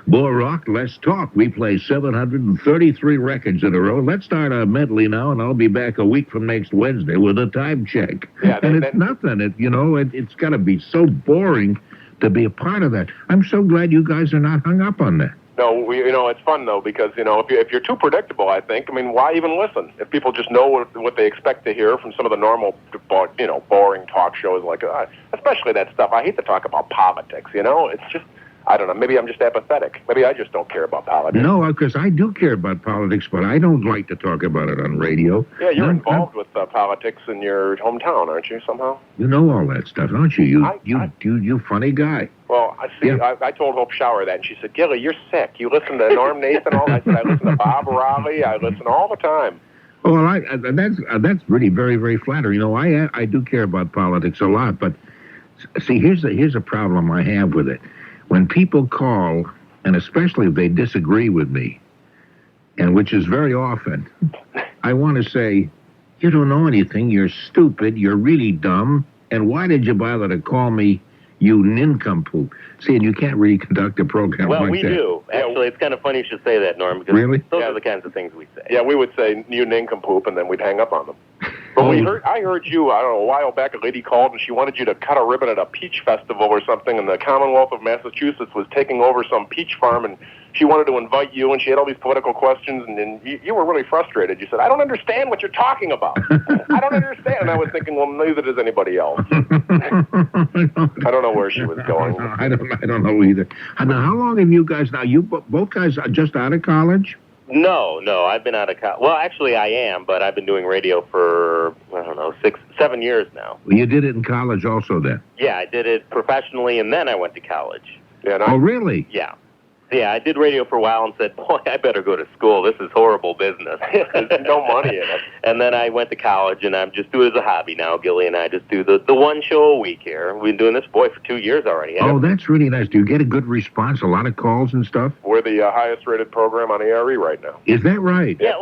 more rock, less talk. We play 733 records in a row. Let's start our medley now, and I'll be back a week from next Wednesday with a time check." Yeah, and it's nothing. It's got to be so boring to be a part of that. I'm so glad you guys are not hung up on that. No, it's fun, though, because, if you're too predictable, I think, why even listen? If people just know what they expect to hear from some of the normal, boring talk shows, like, especially that stuff. I hate to talk about politics, It's just, I don't know, maybe I'm just apathetic. Maybe I just don't care about politics. No, because I do care about politics, but I don't like to talk about it on radio. Yeah, you're involved with politics in your hometown, aren't you, somehow? You know all that stuff, don't you? You funny guy. Well, I see. Yeah. I told Hope Shower that, and she said, "Gilly, you're sick. You listen to Norm Nathan all that." I said, "I listen to Bob Raleigh. I listen all the time." Oh, well, that's really very, very flattering. I do care about politics a lot, but see, here's a problem I have with it. When people call, and especially if they disagree with me, and which is very often, I want to say, "You don't know anything. You're stupid. You're really dumb. And why did you bother to call me, you nincompoop?" See, and you can't really conduct a program like that. Well, we do. Actually, it's kind of funny you should say that, Norm, because those are the kinds of things we say. Yeah, we would say, "You nincompoop," and then we'd hang up on them. But I heard you, I don't know, a while back, a lady called and she wanted you to cut a ribbon at a peach festival or something, and the Commonwealth of Massachusetts was taking over some peach farm, and she wanted to invite you, and she had all these political questions, and then you were really frustrated. You said, "I don't understand what you're talking about. I don't understand." And I was thinking, well, neither does anybody else. I don't know where she was going. I don't know either. Now, how long have you guys, you both guys are just out of college? No, I've been out of college. Well, actually, I am, but I've been doing radio for, 7 years now. Well, you did it in college also then? Yeah, I did it professionally, and then I went to college. Yeah, Oh, really? Yeah. Yeah, I did radio for a while and said, boy, I better go to school. This is horrible business. There's no money in it. And then I went to college, and I'm just doing it as a hobby now. Gilly and I just do the one show a week here. We've been doing this, for 2 years already. Oh, that's really nice. Do you get a good response, a lot of calls and stuff? We're the highest-rated program on ARE right now. Is that right? Yeah,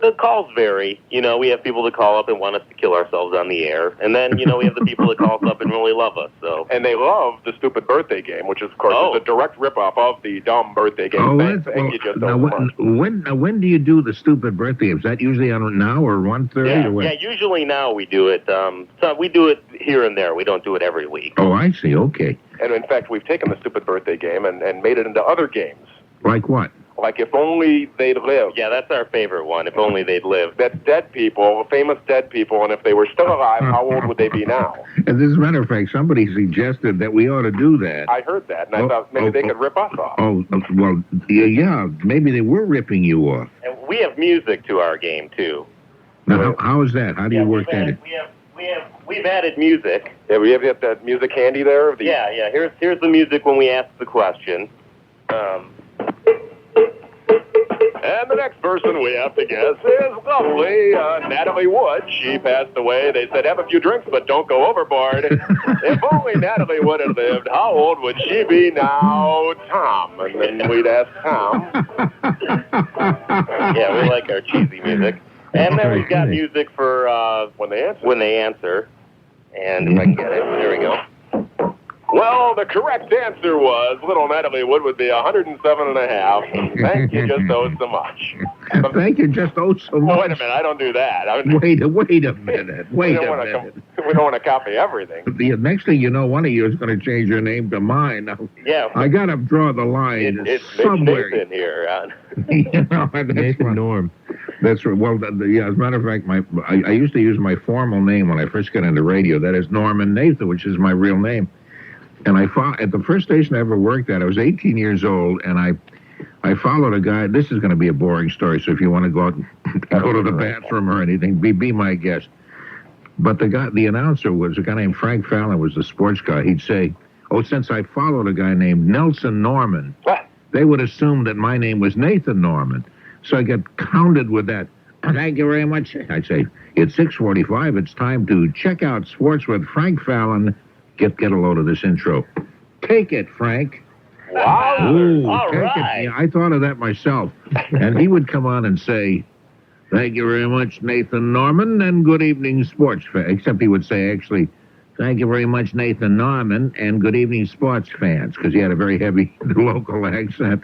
the calls vary. We have people that call up and want us to kill ourselves on the air. And then, we have the people that call us up and really love us. So. And they love the stupid birthday game, which is, of course, is a direct rip-off of the dumb birthday game. Oh, when do you do the stupid birthday? Is that usually on now or 1:30 or what? Yeah, usually now we do it. So we do it here and there. We don't do it every week. Oh, I see. Okay. And in fact, we've taken the stupid birthday game and made it into other games. Like what? Like If Only They'd Live. Yeah, that's our favorite one, If Only They'd Live. That's dead people, famous dead people, and if they were still alive, how old would they be now? As a matter of fact, somebody suggested that we ought to do that. I heard that, and I thought maybe they could rip us off. Oh, well, yeah, maybe they were ripping you off. And we have music to our game, too. Now, how is that? How do you work that? We've added music. Yeah, we have that music handy there? Yeah. Here's the music when we ask the question. And the next person we have to guess is lovely Natalie Wood. She passed away. They said, have a few drinks, but don't go overboard. If only Natalie Wood had lived, how old would she be now, Tom? And then we'd ask Tom. Yeah, we like our cheesy music. And then we've got music for when they answer. When they answer. And if I can get it, there we go. Well, the correct answer was little Natalie Wood would be 107 and a half. Thank you just so much. Thank you just so much. Well, wait a minute, I don't do that. Wait a minute. We don't want to copy everything. The next thing you know, one of you is going to change your name to mine. Yeah. I got to draw the line somewhere. It's Nathan here. Nathan Norm. That's right. Well, yeah, as a matter of fact, I used to use my formal name when I first got into radio. That is Norman Nathan, which is my real name. And at the first station I ever worked at, I was 18 years old, and I followed a guy. This is going to be a boring story, so if you want to go out and go to the bathroom or anything, be my guest. But the announcer was a guy named Frank Fallon, was the sports guy. He'd say, since I followed a guy named Nelson Norman, they would assume that my name was Nathan Norman. So I got counted with that. Thank you very much. I'd say, it's 6:45. It's time to check out Sports with Frank Fallon. Get a load of this intro. Take it, Frank. Wow. Ooh, all right. Yeah, I thought of that myself. And he would come on and say, thank you very much, Nathan Norman, and good evening, sports fans. Except he would say, actually, thank you very much, Nathan Norman, and good evening, sports fans, because he had a very heavy local accent.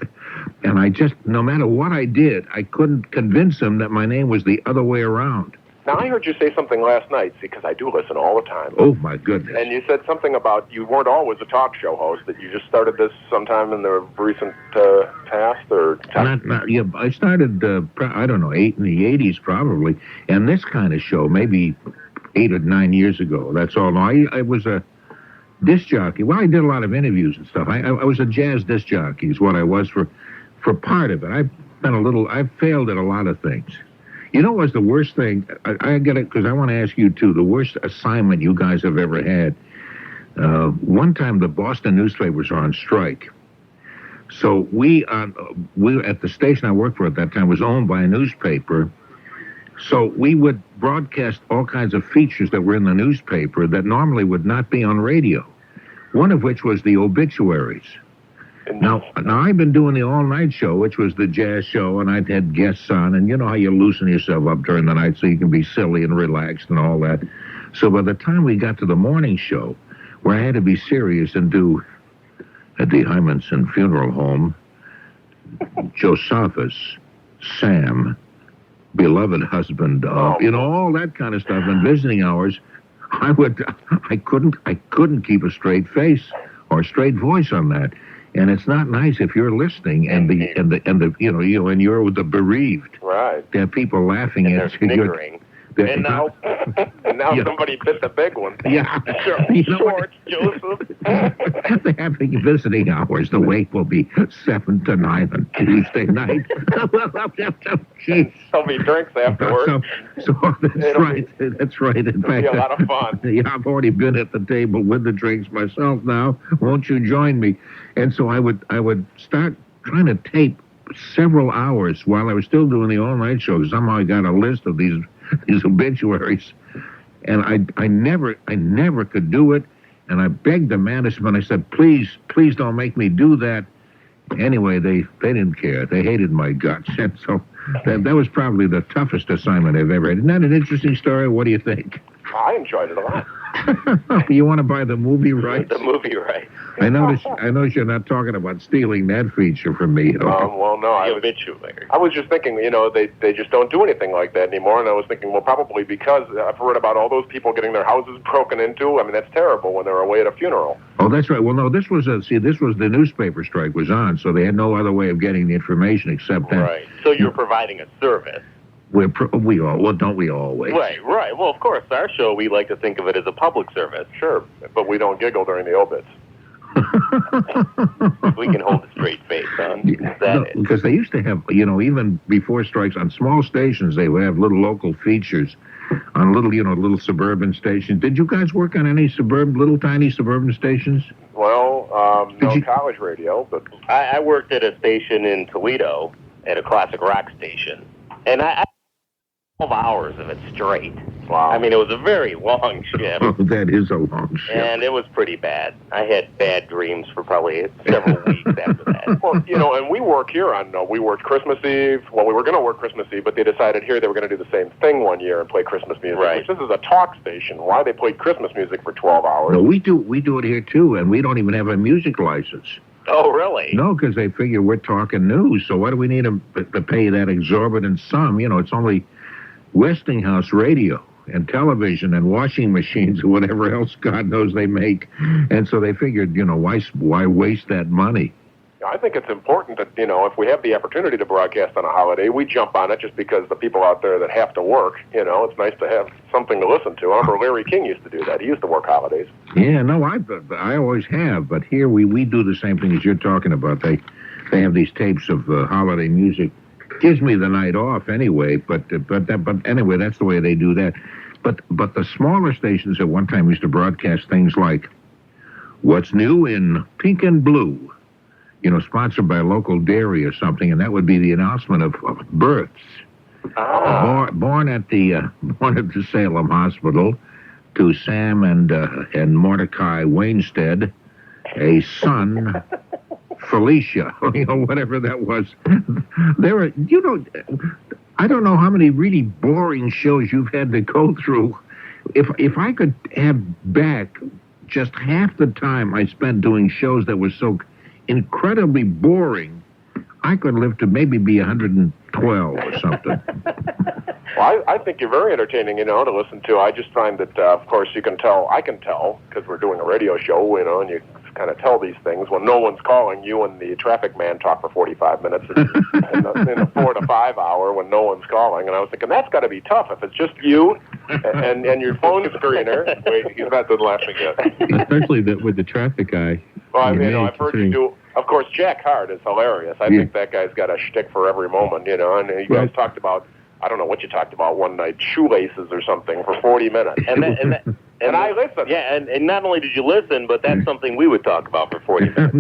And I just, no matter what I did, I couldn't convince him that my name was the other way around. Now, I heard you say something last night, because I do listen all the time. Oh, my goodness. And you said something about you weren't always a talk show host, that you just started this sometime in the recent past, or... Yeah, I started, I don't know, in the 80s probably, and this kind of show, maybe 8 or 9 years ago, that's all. I was a disc jockey. Well, I did a lot of interviews and stuff. I was a jazz disc jockey is what I was for part of it. I've failed at a lot of things. You know what's the worst thing? I get it because I want to ask you, too, the worst assignment you guys have ever had. One time the Boston newspapers were on strike. So we at the station I worked for at that time was owned by a newspaper. So we would broadcast all kinds of features that were in the newspaper that normally would not be on radio. One of which was the obituaries. Now I've been doing the all-night show, which was the jazz show, and I'd had guests on, and you know how you loosen yourself up during the night so you can be silly and relaxed and all that. So by the time we got to the morning show, where I had to be serious and do at the Hymanson Funeral Home, Josephus, Sam, beloved husband, all that kind of stuff, and visiting hours, I couldn't keep a straight face or straight voice on that. And it's not nice if you're listening and you're with the bereaved. Right. There are people laughing and at you. And now, Yeah. somebody bit the big one. Yeah. Shorts, Joseph. They have the visiting hours. The wake will be 7 to 9 on Tuesday night. Jeez. So many drinks afterwards. So that's right. That's right. In It'll fact, be a lot of fun. Yeah, I've already been at the table with the drinks myself now. Won't you join me? And so I would start trying to tape several hours while I was still doing the all-night show. Somehow I got a list of these obituaries, and I never could do it. And I begged the management. I said, please don't make me do that. Anyway, they didn't care. They hated my guts, and so that was probably the toughest assignment I've ever had. Isn't that an interesting story? What do you think? I enjoyed it a lot. You want to buy the movie rights? The movie rights. I notice you're not talking about stealing that feature from me. Well, no, I was just thinking, they just don't do anything like that anymore, and I was thinking, well, probably because I've heard about all those people getting their houses broken into. I mean, that's terrible when they're away at a funeral. Oh, that's right. Well, no, this was the newspaper strike was on, so they had no other way of getting the information except that. Right. So you're providing a service. Don't we always? Right. Well, of course, our show, we like to think of it as a public service. Sure, but we don't giggle during the obits. We can hold a straight face, son. Because they used to have, even before strikes, on small stations, they would have little local features on little suburban stations. Did you guys work on any little tiny suburban stations? Well, no college radio, but I worked at a station in Toledo, at a classic rock station, and I 12 hours of it straight. Wow. I mean, it was a very long shift. Oh, that is a long shift. And it was pretty bad. I had bad dreams for probably several weeks after that. Well, and we work here we worked Christmas Eve. Well, we were going to work Christmas Eve, but they decided here they were going to do the same thing one year and play Christmas music. Right. Which this is a talk station. Why they played Christmas music for 12 hours? No, we do it here too, and we don't even have a music license. Oh, really? No, because they figure we're talking news, so why do we need to pay that exorbitant sum? It's only Westinghouse radio and television and washing machines or whatever else God knows they make. And so they figured, why waste that money? I think it's important that, if we have the opportunity to broadcast on a holiday, we jump on it just because the people out there that have to work, it's nice to have something to listen to. I remember Larry King used to do that. He used to work holidays. Yeah, no, I always have. But here we do the same thing as you're talking about. They have these tapes of holiday music. Gives me the night off anyway, but anyway, that's the way they do that. But the smaller stations at one time used to broadcast things like "What's New in Pink and Blue," sponsored by a local dairy or something, and that would be the announcement of births. Born at the Salem Hospital to Sam and Mordecai Wainstead, a son. Felicia, whatever that was. There are, I don't know how many really boring shows you've had to go through. If I could have back just half the time I spent doing shows that were so incredibly boring, I could live to maybe be 112 or something. Well, I think you're very entertaining, to listen to. I just find that, of course, I can tell, because we're doing a radio show, and you kind of tell these things when no one's calling. You and the traffic man talk for 45 minutes in a 4 to 5 hour when no one's calling. And I was thinking, that's got to be tough if it's just you and your phone screener. Wait, he's not done laughing yet. Especially with the traffic guy. Well, I've heard you do. Of course, Jack Hart is hilarious. I think that guy's got a shtick for every moment, and you guys talked about, I don't know what you talked about one night, shoelaces or something for 40 minutes. And I listened. Yeah, and not only did you listen, but that's something we would talk about for 40 minutes.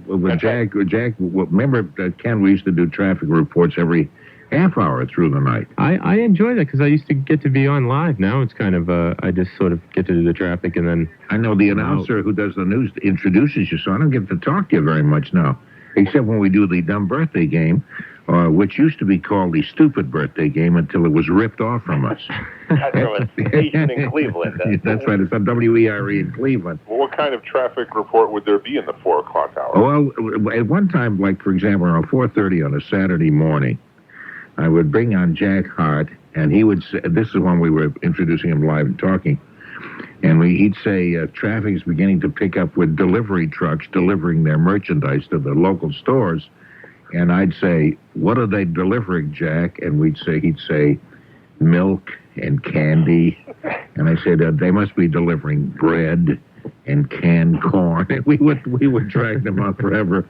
With Jack, remember, Ken, we used to do traffic reports every half hour through the night. I enjoy that because I used to get to be on live. Now it's kind of, I just sort of get to do the traffic and then... I know the announcer who does the news introduces you, so I don't get to talk to you very much now, except when we do the dumb birthday game, which used to be called the stupid birthday game until it was ripped off from us. That's from a station in Cleveland. That's right. It's on WERE in Cleveland. Well, what kind of traffic report would there be in the 4 o'clock hour? Well, at one time, like, for example, around 4:30 on a Saturday morning, I would bring on Jack Hart, and he would say, this is when we were introducing him live and talking, and he'd say, traffic is beginning to pick up with delivery trucks delivering their merchandise to the local stores. And I'd say, what are they delivering, Jack? And he'd say, milk and candy. And I said, they must be delivering bread and canned corn. And we would drag them on forever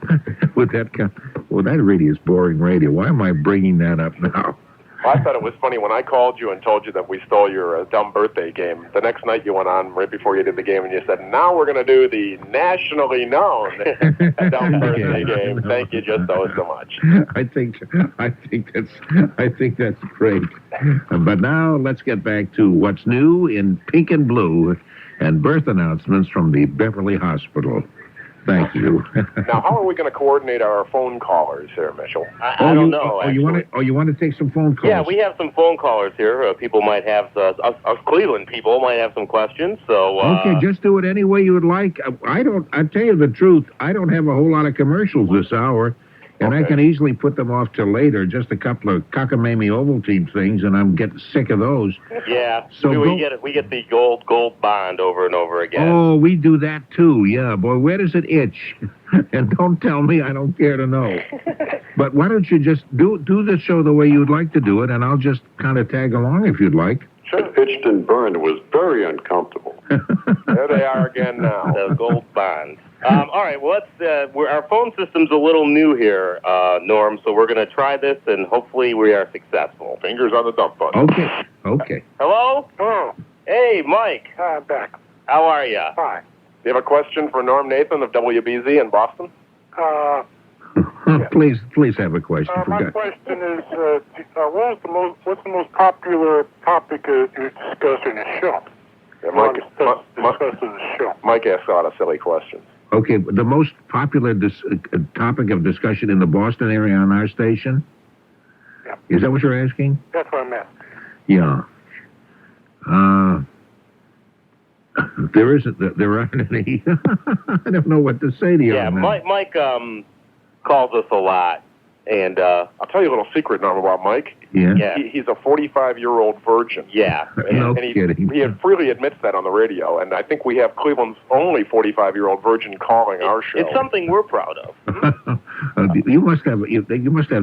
with that kind. Well, that really is boring radio. Why am I bringing that up now? Well, I thought it was funny when I called you and told you that we stole your dumb birthday game. The next night you went on right before you did the game and you said, now we're going to do the nationally known dumb birthday game. Thank you just so much. I think that's great. But now let's get back to what's new in pink and blue and birth announcements from the Beverly Hospital. Thank you. Now, how are we going to coordinate our phone callers here, Mitchell? I don't know. You want to take some phone calls? Yeah, we have some phone callers here. People might have us Cleveland people might have some questions. So okay, just do it any way you would like. I tell you the truth. I don't have a whole lot of commercials this hour, and I can easily put them off till later. Just a couple of cockamamie Ovaltine things, and I'm getting sick of those. Yeah. So we get the gold bond over and over again. Oh, we do that too. Yeah, boy, where does it itch? And don't tell me, I don't care to know. But why don't you just do the show the way you'd like to do it, and I'll just kind of tag along if you'd like. Itched and burned. It was very uncomfortable. There they are again now. The gold bond. All right, well, our phone system's a little new here, Norm, so we're going to try this, and hopefully we are successful. Fingers on the dump button. Okay. Hello? Oh. Hey, Mike. I'm back. How are you? Fine. Do you have a question for Norm Nathan of WBZ in Boston? Please have a question. My question is, what's the most popular topic you discuss in the show? Yeah, Mike asks a lot of silly questions. Okay, the most popular topic of discussion in the Boston area on our station? Yeah. Is that what you're asking? That's what I meant. Yeah. There aren't any. I don't know what to say to you. Yeah, Mike calls us a lot, and I'll tell you a little secret, Norm, about Mike. Yeah. He's a 45-year-old virgin. Yeah. No kidding. He freely admits that on the radio, and I think we have Cleveland's only 45-year-old virgin calling our show. It's something we're proud of. You must have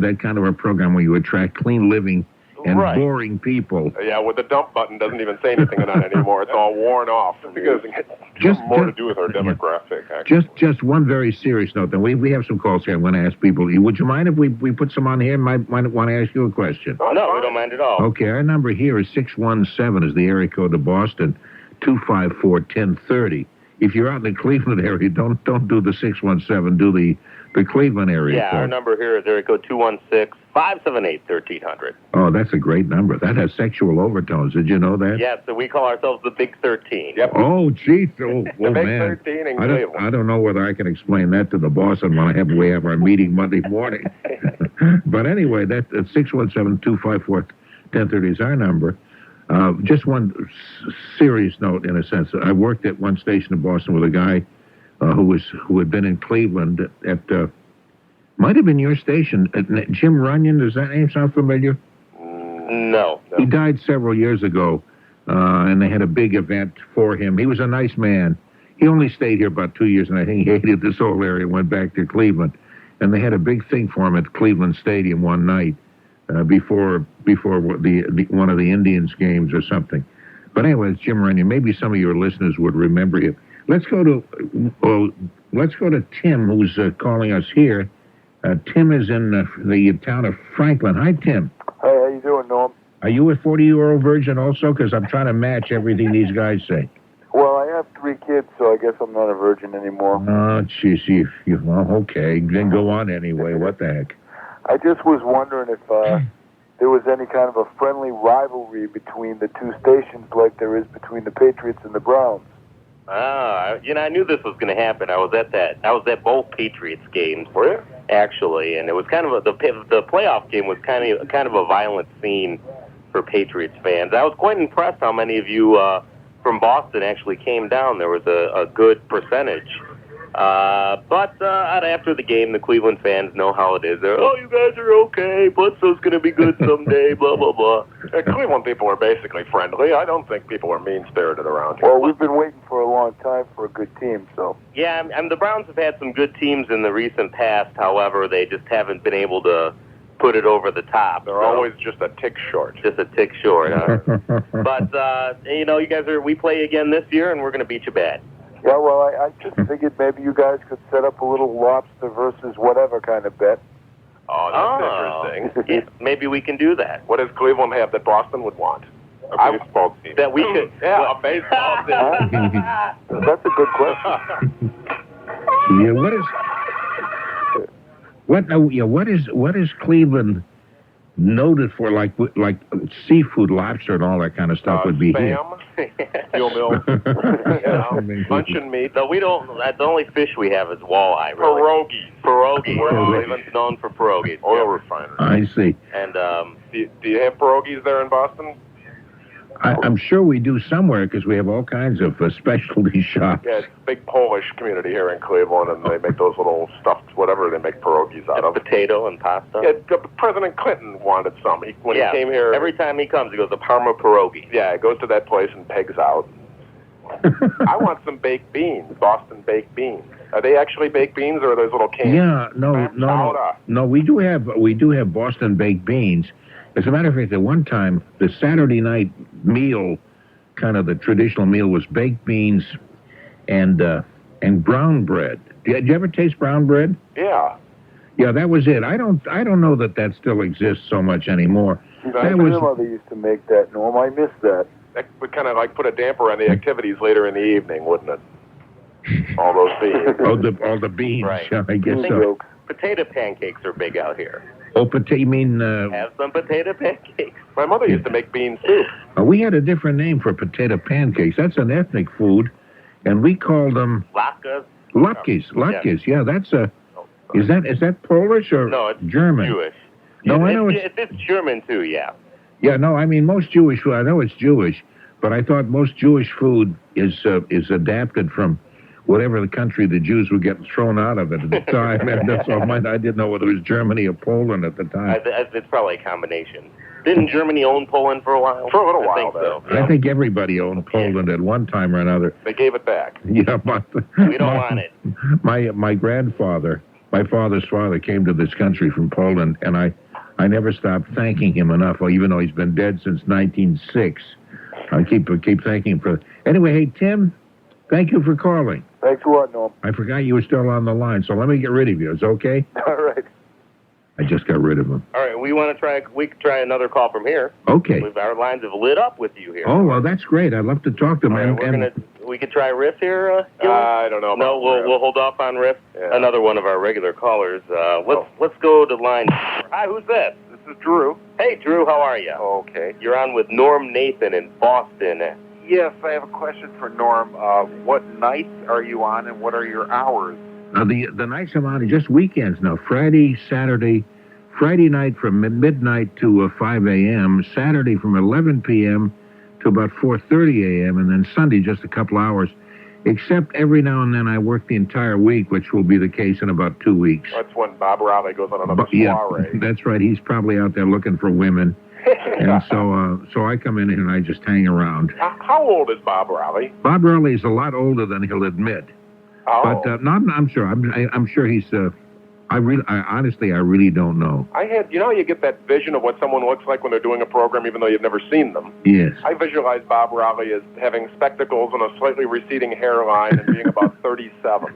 that kind of a program where you attract clean living and boring people. Yeah, well, the dump button doesn't even say anything on it anymore. It's all worn off. Because it's more to do with our demographic, actually. Just one very serious note. Then we have some calls here. I'm going to ask people. Would you mind if we put some on here? Might want to ask you a question. Oh, no, we don't mind at all. Okay, our number here is 617 is the area code of Boston, 254-1030. If you're out in the Cleveland area, don't do the 617. Do the Cleveland area code. Yeah, our number here is area code 216-578-1300. Oh, that's a great number. That has sexual overtones. Did you know that? Yeah, so we call ourselves the Big 13. Yep. Oh, geez. Oh, the Big man. 13 in Cleveland. I don't know whether I can explain that to the boss when we have our meeting Monday morning. But anyway, that 617-254-1030 is our number. Just one serious note, in a sense. I worked at one station in Boston with a guy who had been in Cleveland at might have been your station. Jim Runyon, does that name sound familiar? No. He died several years ago, and they had a big event for him. He was a nice man. He only stayed here about 2 years, and I think he hated this whole area and went back to Cleveland. And they had a big thing for him at Cleveland Stadium one night before one of the Indians games or something. But anyway, it's Jim Runyon. Maybe some of your listeners would remember him. Let's go to Tim, who's calling us here. Tim is in the town of Franklin. Hi, Tim. Hey, how you doing, Norm? Are you a 40-year-old virgin also? Because I'm trying to match everything these guys say. Well, I have 3 kids, so I guess I'm not a virgin anymore. Oh, jeez. Well, okay. Then go on anyway. What the heck? I just was wondering if there was any kind of a friendly rivalry between the two stations like there is between the Patriots and the Browns. I knew this was going to happen. I was at both Patriots games. Were you? Actually, and it was kind of the playoff game was kind of a violent scene for Patriots fans. I was quite impressed how many of you from Boston actually came down. There was a good percentage. But after the game, the Cleveland fans know how it is. They're, oh, you guys are okay. Bledsoe's going to be good someday, blah, blah, blah. Cleveland people are basically friendly. I don't think people are mean-spirited around here. Well, we've been waiting for a long time for a good team, so. Yeah, and the Browns have had some good teams in the recent past. However, they just haven't been able to put it over the top. They're always just a tick short. Just a tick short, huh? But, you guys we play again this year, and we're going to beat you bad. Yeah, well, I just figured maybe you guys could set up a little lobster versus whatever kind of bet. Oh, that's interesting. Yeah, maybe we can do that. What does Cleveland have that Boston would want? A baseball team. That we could. Yeah, a baseball team. That's a good question. What is Cleveland noted for? Like seafood, lobster, and all that kind of stuff would be here. Steel mill, luncheon meat. No, we don't. The only fish we have is walleye. Really. Pierogies. Cleveland's known for pierogies. Oil refinery. I see. And do you have pierogies there in Boston? I'm sure we do somewhere because we have all kinds of specialty shops. Yeah, it's a big Polish community here in Cleveland, and they make those little stuffed whatever they make pierogies out of. Potato and pasta. Yeah, President Clinton wanted some. When he came here, every time he comes, he goes to Parma pierogi. Yeah, he goes to that place and pegs out. I want some baked beans, Boston baked beans. Are they actually baked beans, or are those little cans? Yeah, no. We do have Boston baked beans. As a matter of fact, at one time, the Saturday night meal, kind of the traditional meal, was baked beans and brown bread. Did you ever taste brown bread? Yeah. Yeah, that was it. I don't know that still exists so much anymore. My grandmother used to make that, Norm. I miss that. That would kind of like put a damper on the activities later in the evening, wouldn't it? All those beans. all the beans. Right. Yeah, I guess so. Potato pancakes are big out here. Oh, you mean... Have some potato pancakes. My mother used to make bean soup. We had a different name for potato pancakes. That's an ethnic food, and we called them... Latkes. Yeah, that's a... Is that Polish or German? Jewish. No, I know it's German, too, yeah. Yeah, no, I mean, most Jewish food... I know it's Jewish, but I thought most Jewish food is adapted from whatever the country the Jews were getting thrown out of at the time. And that's all I didn't know whether it was Germany or Poland at the time. It's probably a combination. Didn't Germany own Poland for a while? For a little while, I think so. I think everybody owned Poland at one time or another. They gave it back. Yeah, but we don't want it. My grandfather, my father's father, came to this country from Poland, and I never stopped thanking him enough. Even though he's been dead since 1906, I keep thanking him for. Anyway, hey Tim, thank you for calling. Thanks a lot, Norm. I forgot you were still on the line, so let me get rid of you. Is it okay? All right. I just got rid of him. All right, we could try another call from here. Okay. Our lines have lit up with you here. Oh, well, that's great. I'd love to talk to him. Right, we could try Riff here, I don't know. No, we'll hold off on Riff. Yeah. Another one of our regular callers. Let's go to line. Hi, who's this? This is Drew. Hey, Drew, how are you? Okay. You're on with Norm Nathan in Boston. Yes, I have a question for Norm. What nights are you on, and what are your hours? The nights I'm on are just weekends now. Friday, Saturday. Friday night from midnight to 5 a.m., Saturday from 11 p.m. to about 4:30 a.m., and then Sunday just a couple hours, except every now and then I work the entire week, which will be the case in about 2 weeks. That's when Bob Raleigh goes on another soiree. Yeah, that's right. He's probably out there looking for women. And so I come in and I just hang around. How old is Bob Raleigh? Bob Raleigh is a lot older than he'll admit. Oh. But I'm sure. I'm sure he's... I really don't know. You get that vision of what someone looks like when they're doing a program, even though you've never seen them. Yes. I visualize Bob Raleigh as having spectacles and a slightly receding hairline and being about 37.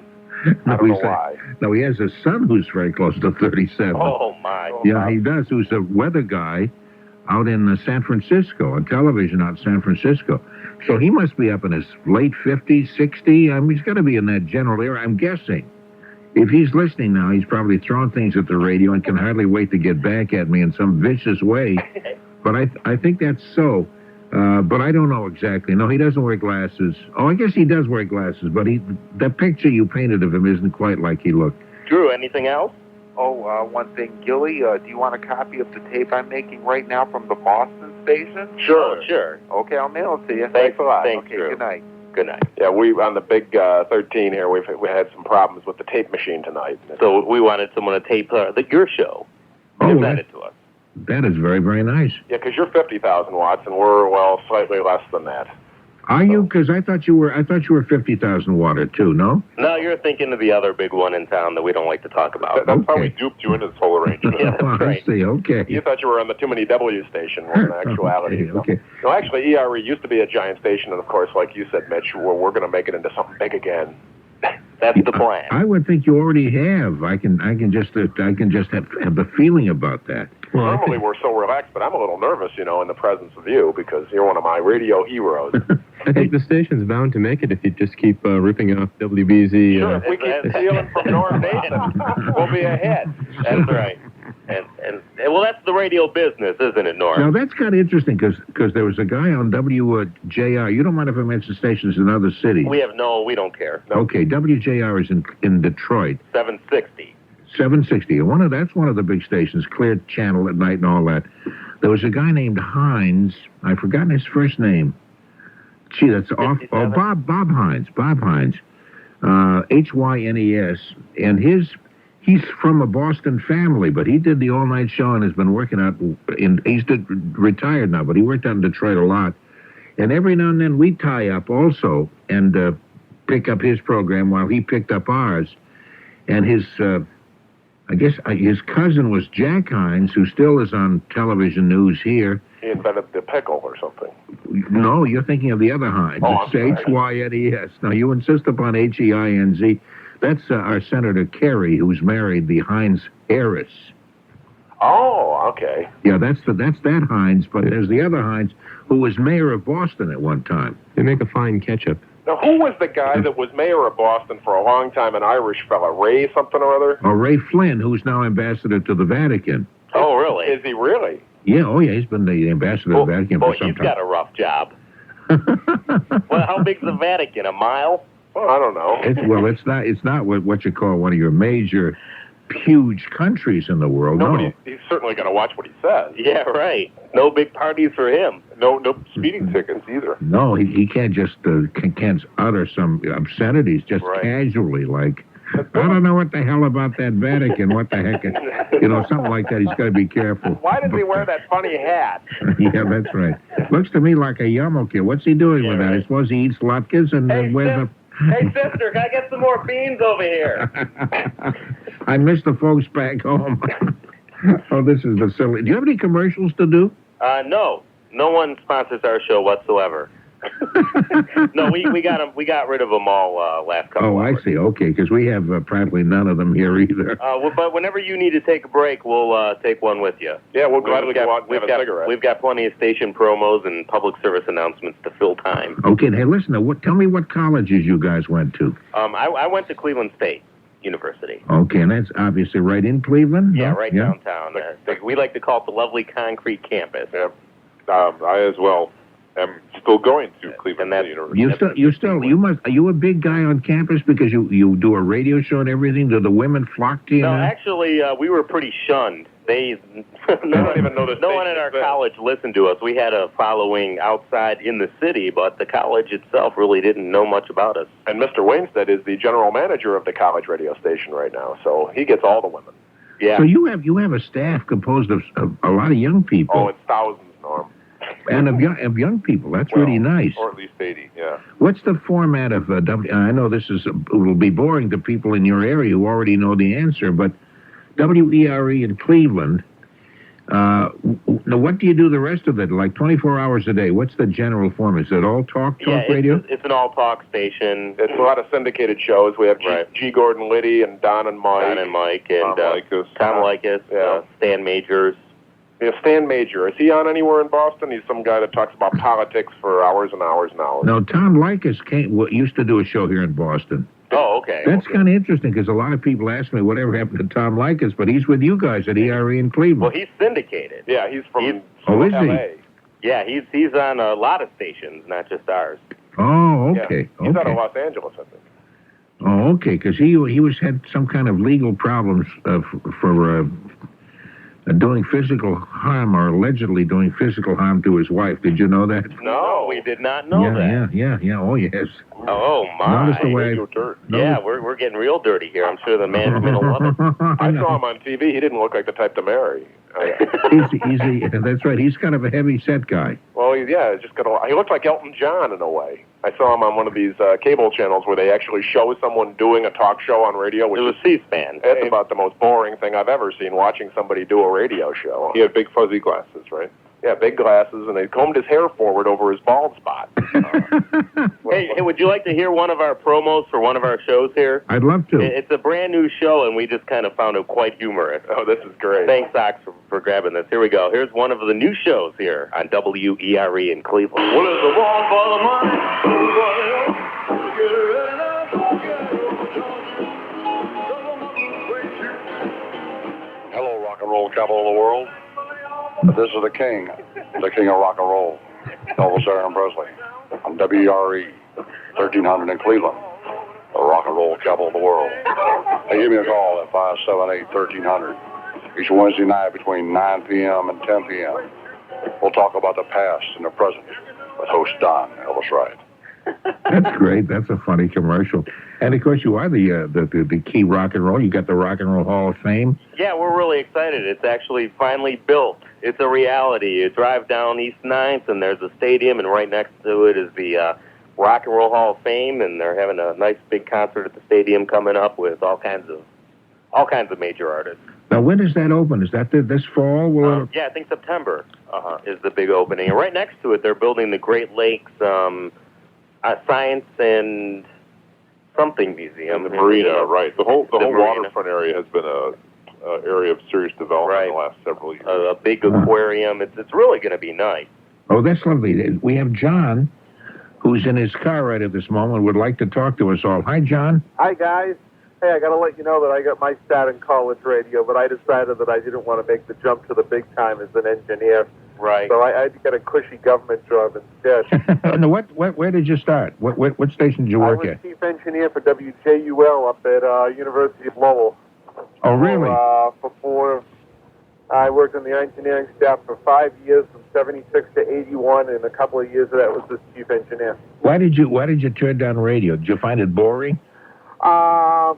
I don't know why. No, he has a son who's very close to 37. Oh, my. Yeah, he does. Who's a weather guy out in San Francisco, on television out in San Francisco. So he must be up in his late 50s, 60. I mean, he's got to be in that general area, I'm guessing. If he's listening now, he's probably throwing things at the radio and can hardly wait to get back at me in some vicious way. But I think that's so. But I don't know exactly. No, he doesn't wear glasses. Oh, I guess he does wear glasses, but the picture you painted of him isn't quite like he looked. Drew, anything else? Oh, one thing, Gilly, do you want a copy of the tape I'm making right now from the Boston station? Sure. Okay, I'll mail it to you. Thanks a lot. Thanks, okay, Drew. good night. Good night. Yeah, we on the big 13 here, we had some problems with the tape machine tonight. So we wanted someone to tape your show. Oh, send it to us. That is very, very nice. Yeah, because you're 50,000 watts, and we're, slightly less than that. Are you? Because I thought you were 50,000 watt too. No. No, you're thinking of the other big one in town that we don't like to talk about. That's how we duped you into this whole arrangement. Yeah, that's right. I see. Okay. You thought you were on the Too Many W station, when in actuality. Okay. No, actually, ERE used to be a giant station, and of course, like you said, Mitch, we're going to make it into something big again. That's the plan. I would think you already have. I can just have the feeling about that. Well, Normally we're so relaxed, but I'm a little nervous, in the presence of you, because you're one of my radio heroes. I think the station's bound to make it if you just keep ripping off WBZ. Sure, if we keep stealing from Norm Nathan, we'll be ahead. That's right. And well, that's the radio business, isn't it, Norm? Now, that's kind of interesting, because there was a guy on WJR. You don't mind if I mention stations in other cities? We don't care. No. Okay, WJR is in Detroit. 760. 760. That's one of the big stations, clear channel at night and all that. There was a guy named Hines. I've forgotten his first name. Gee, that's off. Oh, Bob Hines. Bob Hines. Hynes. And he's from a Boston family, but he did the all-night show and has been working out he's retired now, but he worked out in Detroit a lot. And every now and then we tie up also and pick up his program while he picked up ours. And his cousin was Jack Hines, who still is on television news here. He invented the pickle or something. No, you're thinking of the other Hines. Oh, it's Hynes. Now, you insist upon Heinz. That's our Senator Kerry, who's married the Hines heiress. Oh, okay. Yeah, that's that Hines, but there's the other Hines, who was mayor of Boston at one time. They make a fine ketchup. Now, who was the guy that was mayor of Boston for a long time, an Irish fella, Ray something or other? Oh, Ray Flynn, who's now ambassador to the Vatican. Oh, really? Is he really? Yeah, he's been the ambassador to the Vatican for some time. He's got a rough job. Well, how big's the Vatican? A mile? Well, I don't know. It's not what you call one of your major, huge countries in the world. No. He's certainly going to watch what he says. Yeah, right. No big parties for him. No speeding tickets either. No, he can't just can't utter some obscenities just casually, like, I don't know what the hell about that Vatican. What the heck? Something like that. He's got to be careful. Why does he wear that funny hat? Yeah, that's right. Looks to me like a yarmulke. What's he doing with that? I suppose he eats latkes and wears a... Hey, sister, can I get some more beans over here? I miss the folks back home. Oh, this is the silly... Do you have any commercials to do? No. No one sponsors our show whatsoever. No, we got rid of them all last couple hours. I see. Okay, because we have practically none of them here either. But whenever you need to take a break, we'll take one with you. Yeah, we'll gladly go out and have a cigarette. We've got plenty of station promos and public service announcements to fill time. Okay, hey, listen, tell me what colleges you guys went to. I went to Cleveland State University. Okay, and that's obviously right in Cleveland? Yeah, right downtown. We like to call it the lovely concrete campus. Yeah, I as well. I'm still going to Cleveland University. Are you a big guy on campus because you do a radio show and everything? Do the women flock to you? No, actually, we were pretty shunned. No one in our college listened to us. We had a following outside in the city, but the college itself really didn't know much about us. And Mr. Wainstead is the general manager of the college radio station right now, so he gets all the women. Yeah. So you have a staff composed of a lot of young people. Oh, it's thousands, Norm. And of young people. That's really nice. Or at least 80, yeah. What's the format of I know it will be boring to people in your area who already know the answer, but WERE in Cleveland, now what do you do the rest of it? Like 24 hours a day? What's the general format? Is it all talk radio? It's an all-talk station. It's a lot of syndicated shows. We have G. Gordon Liddy and Don and Mike. And Tom Likas, Stan Majors. Yeah, Stan Major. Is he on anywhere in Boston? He's some guy that talks about politics for hours and hours and hours. No, Tom Likas used to do a show here in Boston. Oh, okay. That's kind of interesting because a lot of people ask me whatever happened to Tom Likas, but he's with you guys at ERE in Cleveland. Well, he's syndicated. Yeah, he's from is LA. He? Yeah, he's on a lot of stations, not just ours. Oh, okay. Yeah, he's out of Los Angeles, I think. Oh, okay, because he had some kind of legal problems for doing physical harm or allegedly doing physical harm to his wife. Did you know that? No, we did not know that. Yeah. Oh, yes. Oh, my. Notice the way Yeah, we're getting real dirty here. I'm sure the management will love it. I saw him on TV. He didn't look like the type to marry. That's right. He's kind of a heavy-set guy. Well, he looked like Elton John in a way. I saw him on one of these cable channels where they actually show someone doing a talk show on radio. Which it was C-SPAN. It's about the most boring thing I've ever seen, watching somebody do a radio show. He had big fuzzy glasses, right? Yeah, big glasses, and they combed his hair forward over his bald spot. Hey, would you like to hear one of our promos for one of our shows here? I'd love to. It's a brand new show, and we just kind of found it quite humorous. Oh, this is great. Thanks, Ox, for grabbing this. Here we go. Here's one of the new shows here on WERE in Cleveland. Well, it's a war for the money. Hello, rock and roll capital of the world. This is the king of rock and roll, Elvis Aaron Presley, on WERE, 1300 in Cleveland, the rock and roll capital of the world. Hey, give me a call at 578-1300, each Wednesday night between 9 p.m. and 10 p.m. We'll talk about the past and the present with host Don Elvis Wright. That's great. That's a funny commercial. And, of course, you are the key rock and roll. You got the Rock and Roll Hall of Fame. Yeah, we're really excited. It's actually finally built. It's a reality. You drive down East 9th, and there's a stadium, and right next to it is the Rock and Roll Hall of Fame, and they're having a nice big concert at the stadium coming up with all kinds of major artists. Now, when does that open? Is that this fall? Yeah, I think September is the big opening. And right next to it, they're building the Great Lakes Science and something museum. The marina, right. The whole waterfront area has been a area of serious development in the last several years. A big aquarium. It's really going to be nice. Oh, that's lovely. We have John, who's in his car right at this moment, would like to talk to us all. Hi, John. Hi, guys. Hey, I got to let you know that I got my start in college radio, but I decided that I didn't want to make the jump to the big time as an engineer. Right. So I had to get a cushy government job instead. No, where did you start? What station did you work at? I was chief engineer for WJUL up at University of Lowell. Oh, really? I worked in the engineering staff for 5 years, from 76 to 81, and a couple of years of that was as chief engineer. Why did you turn down radio? Did you find it boring? No,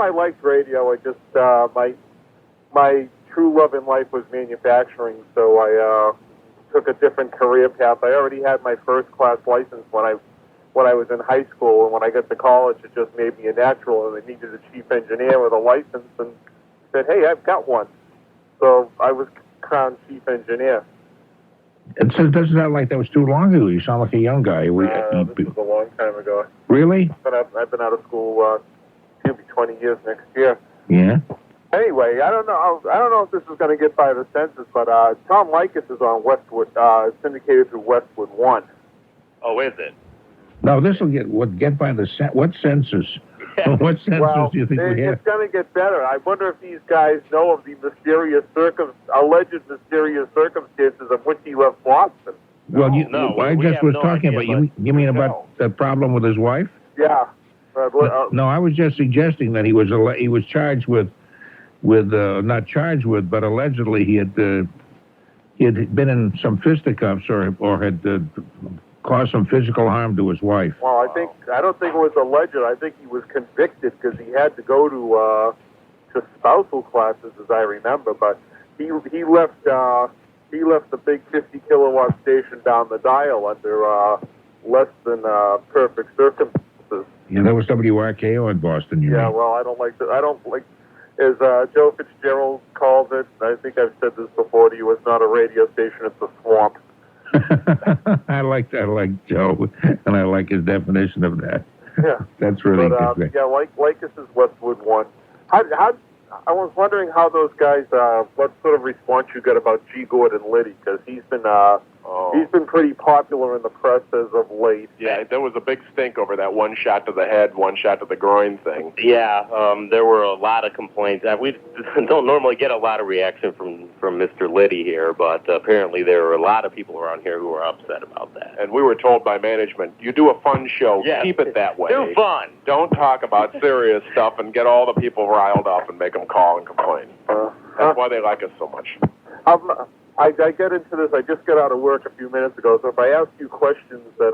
I liked radio. I just my true love in life was manufacturing, so I took a different career path. I already had my first class license when I was in high school, and when I got to college, it just made me a natural, and they needed a chief engineer with a license, and said, hey, I've got one. So I was crowned chief engineer. It doesn't sound like that was too long ago. You sound like a young guy. This was a long time ago. Really? I've been out of school, it'll be 20 years next year. Yeah? Anyway, I don't know if this is going to get by the census, but Tom Likas is on Westwood, syndicated through Westwood 1. Oh, is it? No, this will get by the what census? What census do you think we have? It's going to get better. I wonder if these guys know of the alleged mysterious circumstances of which he left Boston. Well, I just was talking about, you mean about the problem with his wife? Yeah. No, I was just suggesting that he was charged with not charged with, but allegedly he had been in some fisticuffs or had caused some physical harm to his wife. Well, I don't think it was alleged. I think he was convicted because he had to go to spousal classes, as I remember. But he left the big 50 kilowatt station down the dial under less than perfect circumstances. Yeah, that was WRKO in Boston. Yeah, well, I don't like, as Joe Fitzgerald called it, I think I've said this before to you, it's not a radio station, it's a swamp. I like Joe, and I like his definition of that. Yeah. That's really good. Yeah, Likas is Westwood 1. I was wondering how those guys, what sort of response you got about G. Gordon Liddy, because he's been pretty popular in the press as of late. Yeah, there was a big stink over that one shot to the head, one shot to the groin thing. Yeah, there were a lot of complaints. We don't normally get a lot of reaction from Mr. Liddy here, but apparently there were a lot of people around here who were upset about that. And we were told by management, you do a fun show, keep it that way. Do fun. Don't talk about serious stuff and get all the people riled up and make them call and complain. That's why they like us so much. I get into this. I just got out of work a few minutes ago, so if I ask you questions that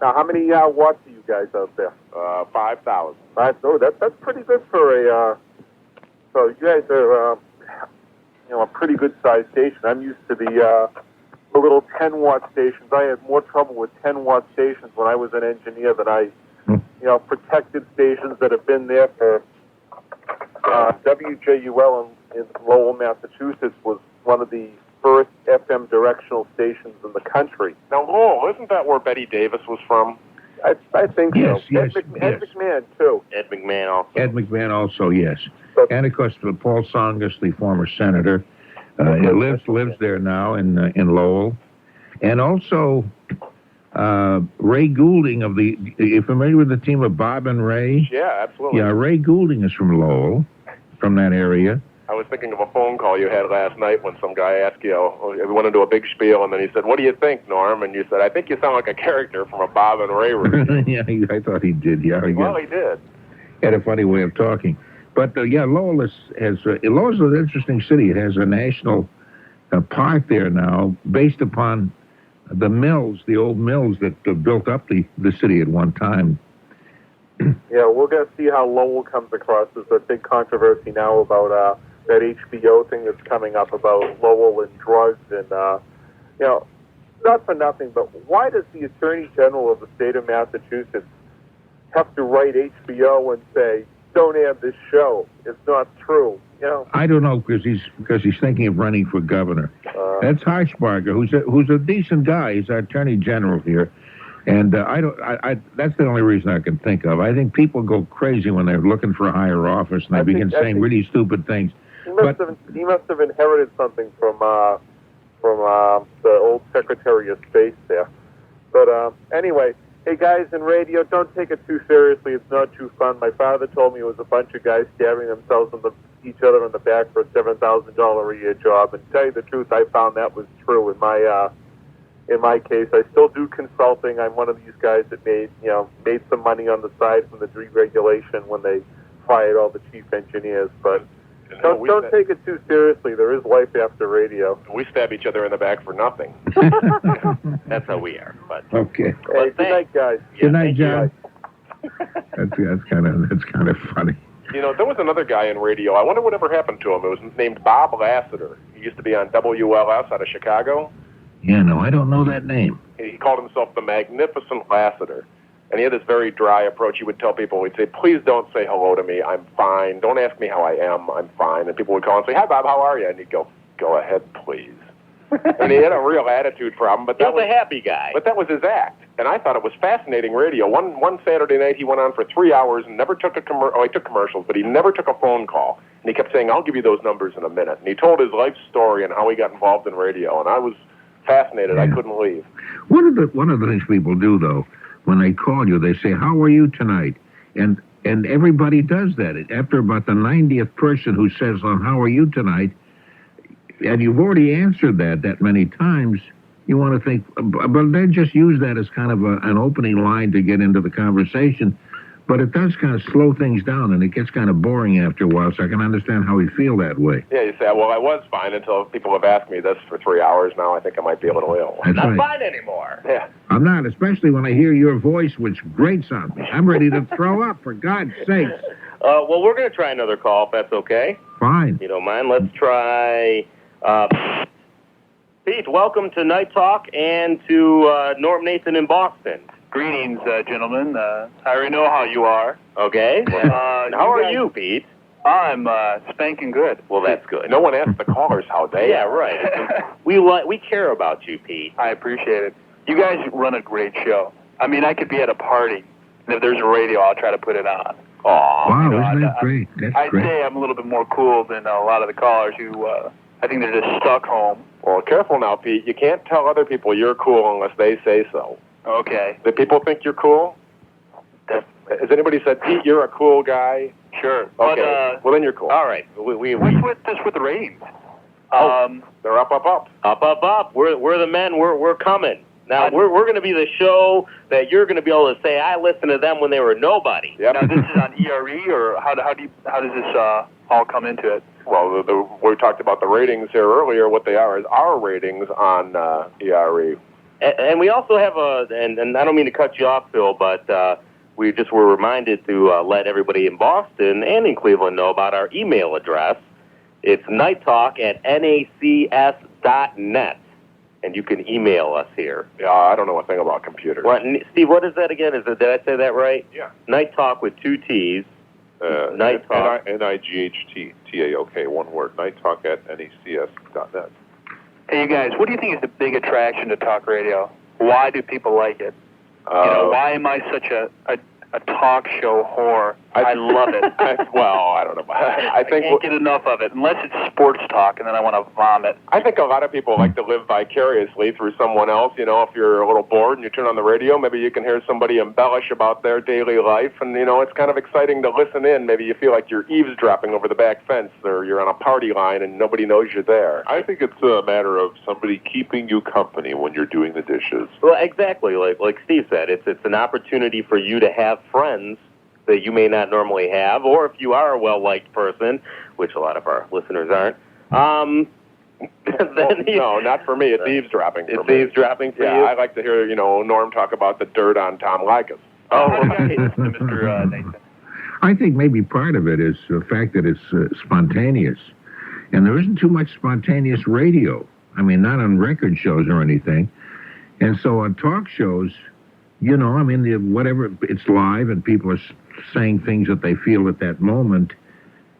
now how many watts are you guys out there? 5,000. No, that's pretty good for a. So you guys are a pretty good sized station. I'm used to the little 10-watt stations. I had more trouble with 10-watt stations when I was an engineer than protected stations that have been there for WJUL in Lowell, Massachusetts was one of the first FM directional stations in the country. Now, Lowell, isn't that where Betty Davis was from? I think yes, so. Yes, Ed McMahon, too. Ed McMahon also. Ed McMahon also, yes. And, of course, Paul Tsongas, the former senator, lives there now in Lowell. And also Ray Goulding of the... You're familiar with the team of Bob and Ray? Yeah, absolutely. Yeah, Ray Goulding is from Lowell, from that area. I was thinking of a phone call you had last night when some guy asked you, we went into a big spiel, and then he said, "What do you think, Norm?" And you said, "I think you sound like a character from a Bob and Ray review." Yeah, I thought he did. Yeah, well, he did. He had a funny way of talking. But, Lowell Lowell's an interesting city. It has a national park there now based upon the mills, the old mills that built up the city at one time. Yeah, we're going to see how Lowell comes across. There's a big controversy now about that HBO thing that's coming up about Lowell and drugs. And, not for nothing, but why does the Attorney General of the state of Massachusetts have to write HBO and say, "Don't air this show. It's not true"? I don't know, because he's thinking of running for governor. That's Harshbarger, who's a decent guy. He's our Attorney General here. And that's the only reason I can think of. I think people go crazy when they're looking for a higher office and they begin saying really stupid things. He must have inherited something from the old Secretary of State there. But anyway, hey guys in radio, don't take it too seriously. It's not too fun. My father told me it was a bunch of guys stabbing themselves each other in the back for a $7,000 a year job. And to tell you the truth, I found that was true in my case. I still do consulting. I'm one of these guys that made some money on the side from the deregulation when they fired all the chief engineers. But don't take it too seriously. There is life after radio. We stab each other in the back for nothing. That's how we are. But okay. Hey, good night, guys. Good night, John. That's kind of funny. There was another guy in radio. I wonder whatever happened to him. It was named Bob Lassiter. He used to be on WLS out of Chicago. Yeah, no, I don't know that name. He called himself the Magnificent Lassiter. And he had this very dry approach. He would tell people, he'd say, "Please don't say hello to me. I'm fine. Don't ask me how I am. I'm fine." And people would call and say, "Hi, Bob, how are you?" And he'd go ahead, please. And he had a real attitude problem. But that was a happy guy. But that was his act. And I thought it was fascinating radio. One Saturday night, he went on for 3 hours and never took he took commercials, but he never took a phone call. And he kept saying, "I'll give you those numbers in a minute." And he told his life story and how he got involved in radio. And I was fascinated. Yeah. I couldn't leave. One of the things people do, though, when they call you, they say, "How are you tonight?" And everybody does that. After about the 90th person who says, "How are you tonight?" and you've already answered that many times, you want to think, but they just use that as kind of an opening line to get into the conversation. But it does kind of slow things down, and it gets kind of boring after a while, so I can understand how we feel that way. Yeah, you say, "Well, I was fine until people have asked me this for 3 hours. Now I think I might be a little ill." I'm not fine anymore. Yeah. I'm not, especially when I hear your voice, which grates on me. I'm ready to throw up, for God's sakes. Well, we're going to try another call, if that's okay. Fine. You don't mind? Let's try... Pete, welcome to Night Talk and to Norm Nathan in Boston. Greetings, gentlemen. I already know how you are. Okay. How are you, Pete? I'm spanking good. Well, that's good. No one asked the callers how they are. Yeah, right. We care about you, Pete. I appreciate it. You guys run a great show. I mean, I could be at a party, and if there's a radio, I'll try to put it on. Aw. Wow, isn't that great? I'd say I'm a little bit more cool than a lot of the callers who, I think they're just stuck home. Well, careful now, Pete. You can't tell other people you're cool unless they say so. Okay. Do people think you're cool? Has anybody said, "Pete, you're a cool guy"? Sure. Okay. But, well, then you're cool. All right. What's with the ratings? They're up. Up. We're the men. We're coming. Now, we're going to be the show that you're going to be able to say, "I listened to them when they were nobody." Yep. Now, this is on ERE, or how does this all come into it? Well, we talked about the ratings here earlier. What they are is our ratings on ERE. And we also have and I don't mean to cut you off, Phil, but we just were reminded to let everybody in Boston and in Cleveland know about our email address. It's nighttalk@nacs.net, and you can email us here. Yeah, I don't know a thing about computers. What, Steve, what is that again? Did I say that right? Yeah. Night Talk with 2 T's. Night Talk. NIGHTTAOK, one word. nighttalk@nacs.net. Hey, you guys, what do you think is the big attraction to talk radio? Why do people like it? Why am I such a talk show whore? I love it. Well, I don't know. I can't get enough of it, unless it's sports talk, and then I want to vomit. I think a lot of people like to live vicariously through someone else. You know, if you're a little bored and you turn on the radio, maybe you can hear somebody embellish about their daily life, and, you know, it's kind of exciting to listen in. Maybe you feel like you're eavesdropping over the back fence, or you're on a party line and nobody knows you're there. I think it's a matter of somebody keeping you company when you're doing the dishes. Well, exactly. Like Steve said, it's an opportunity for you to have friends that you may not normally have, or if you are a well-liked person, which a lot of our listeners aren't. No, not for me. It's eavesdropping for me. It's eavesdropping for you? Yeah, I like to hear, Norm talk about the dirt on Tom Likas. Oh, okay. Mr. Nathan. I think maybe part of it is the fact that it's spontaneous. And there isn't too much spontaneous radio. I mean, not on record shows or anything. And so on talk shows, whatever, it's live and people are saying things that they feel at that moment.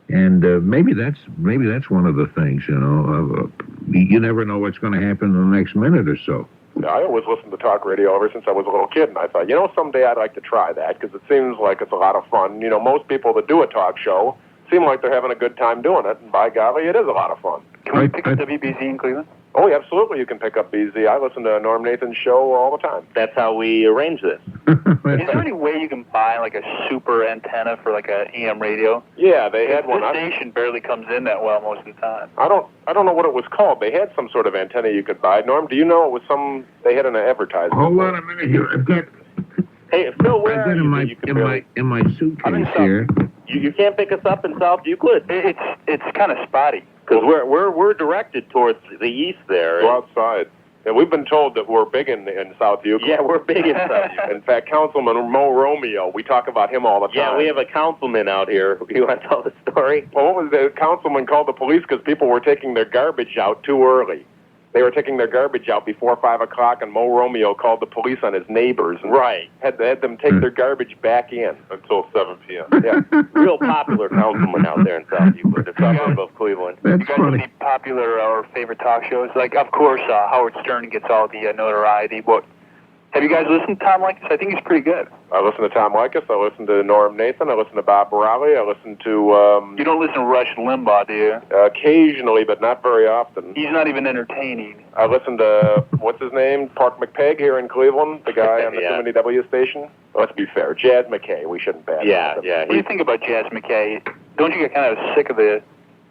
And maybe that's one of the things, you never know what's going to happen in the next minute or so. Yeah, I always listened to talk radio ever since I was a little kid, and I thought, someday I'd like to try that, because it seems like it's a lot of fun. Most people that do a talk show seem like they're having a good time doing it, and by golly, it is a lot of fun. Can we pick up WBZ in Cleveland? Oh, yeah, absolutely, you can pick up BZ. I listen to Norm Nathan's show all the time. That's how we arrange this. Is there any way you can buy like a super antenna for like a AM radio? Yeah, they had one. This station barely comes in that well most of the time. I don't know what it was called. They had some sort of antenna you could buy. Norm, do you know it was they had an advertisement? Hold on a minute here. I've got. Hey, Phil, where are you? In my suitcase here. You can't pick us up in South Euclid. It's kind of spotty. Because we're directed towards the east there. Go outside. And we've been told that we're big in South Euclid. Yeah, we're big in South Euclid. In fact, Councilman Mo Romeo, we talk about him all the time. Yeah, we have a councilman out here. You want to tell the story? Well, what was the councilman called the police because people were taking their garbage out too early. They were taking their garbage out before 5 o'clock, and Mo Romeo called the police on his neighbors. And right. Had them take their garbage back in. Until 7 p.m. Yeah. Real popular councilman out there in South Euclid, the suburb of Cleveland. That's you guys funny. have any popular or favorite talk shows? Like, of course, Howard Stern gets all the notoriety, but have you guys listened to Tom Likas? I think he's pretty good. I listen to Tom Likas. I listen to Norm Nathan. I listen to Bob Borelli. I listen to... You don't listen to Rush Limbaugh, do you? Occasionally, but not very often. He's not even entertaining. I listen to, what's his name? Park McPeg here in Cleveland, the guy on the Yeah. Too Many W station. Let's be fair. Jazz McKay. We shouldn't bad Yeah. What do you think about Jazz McKay? Don't you get kind of sick of the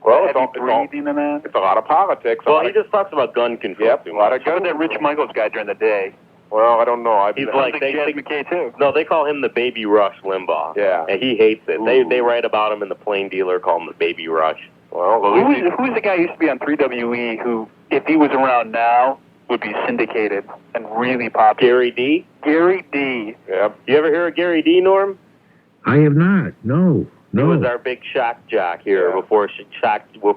heavy breathing and that? It's a lot of politics. Well, he just talks about gun control. Yep, a lot of How gun about that Rich Michaels guy during the day? Well, I don't know. He's like Jazz McKay, too. No, they call him the Baby Rush Limbaugh. Yeah. And he hates it. They write about him in the Plain Dealer, call him the Baby Rush. Well, who's the guy who used to be on 3WE who, if he was around now, would be syndicated and really popular? Gary D? Gary D. Yep. You ever hear of Gary D, Norm? I have not. No. He was our big shock jock here before it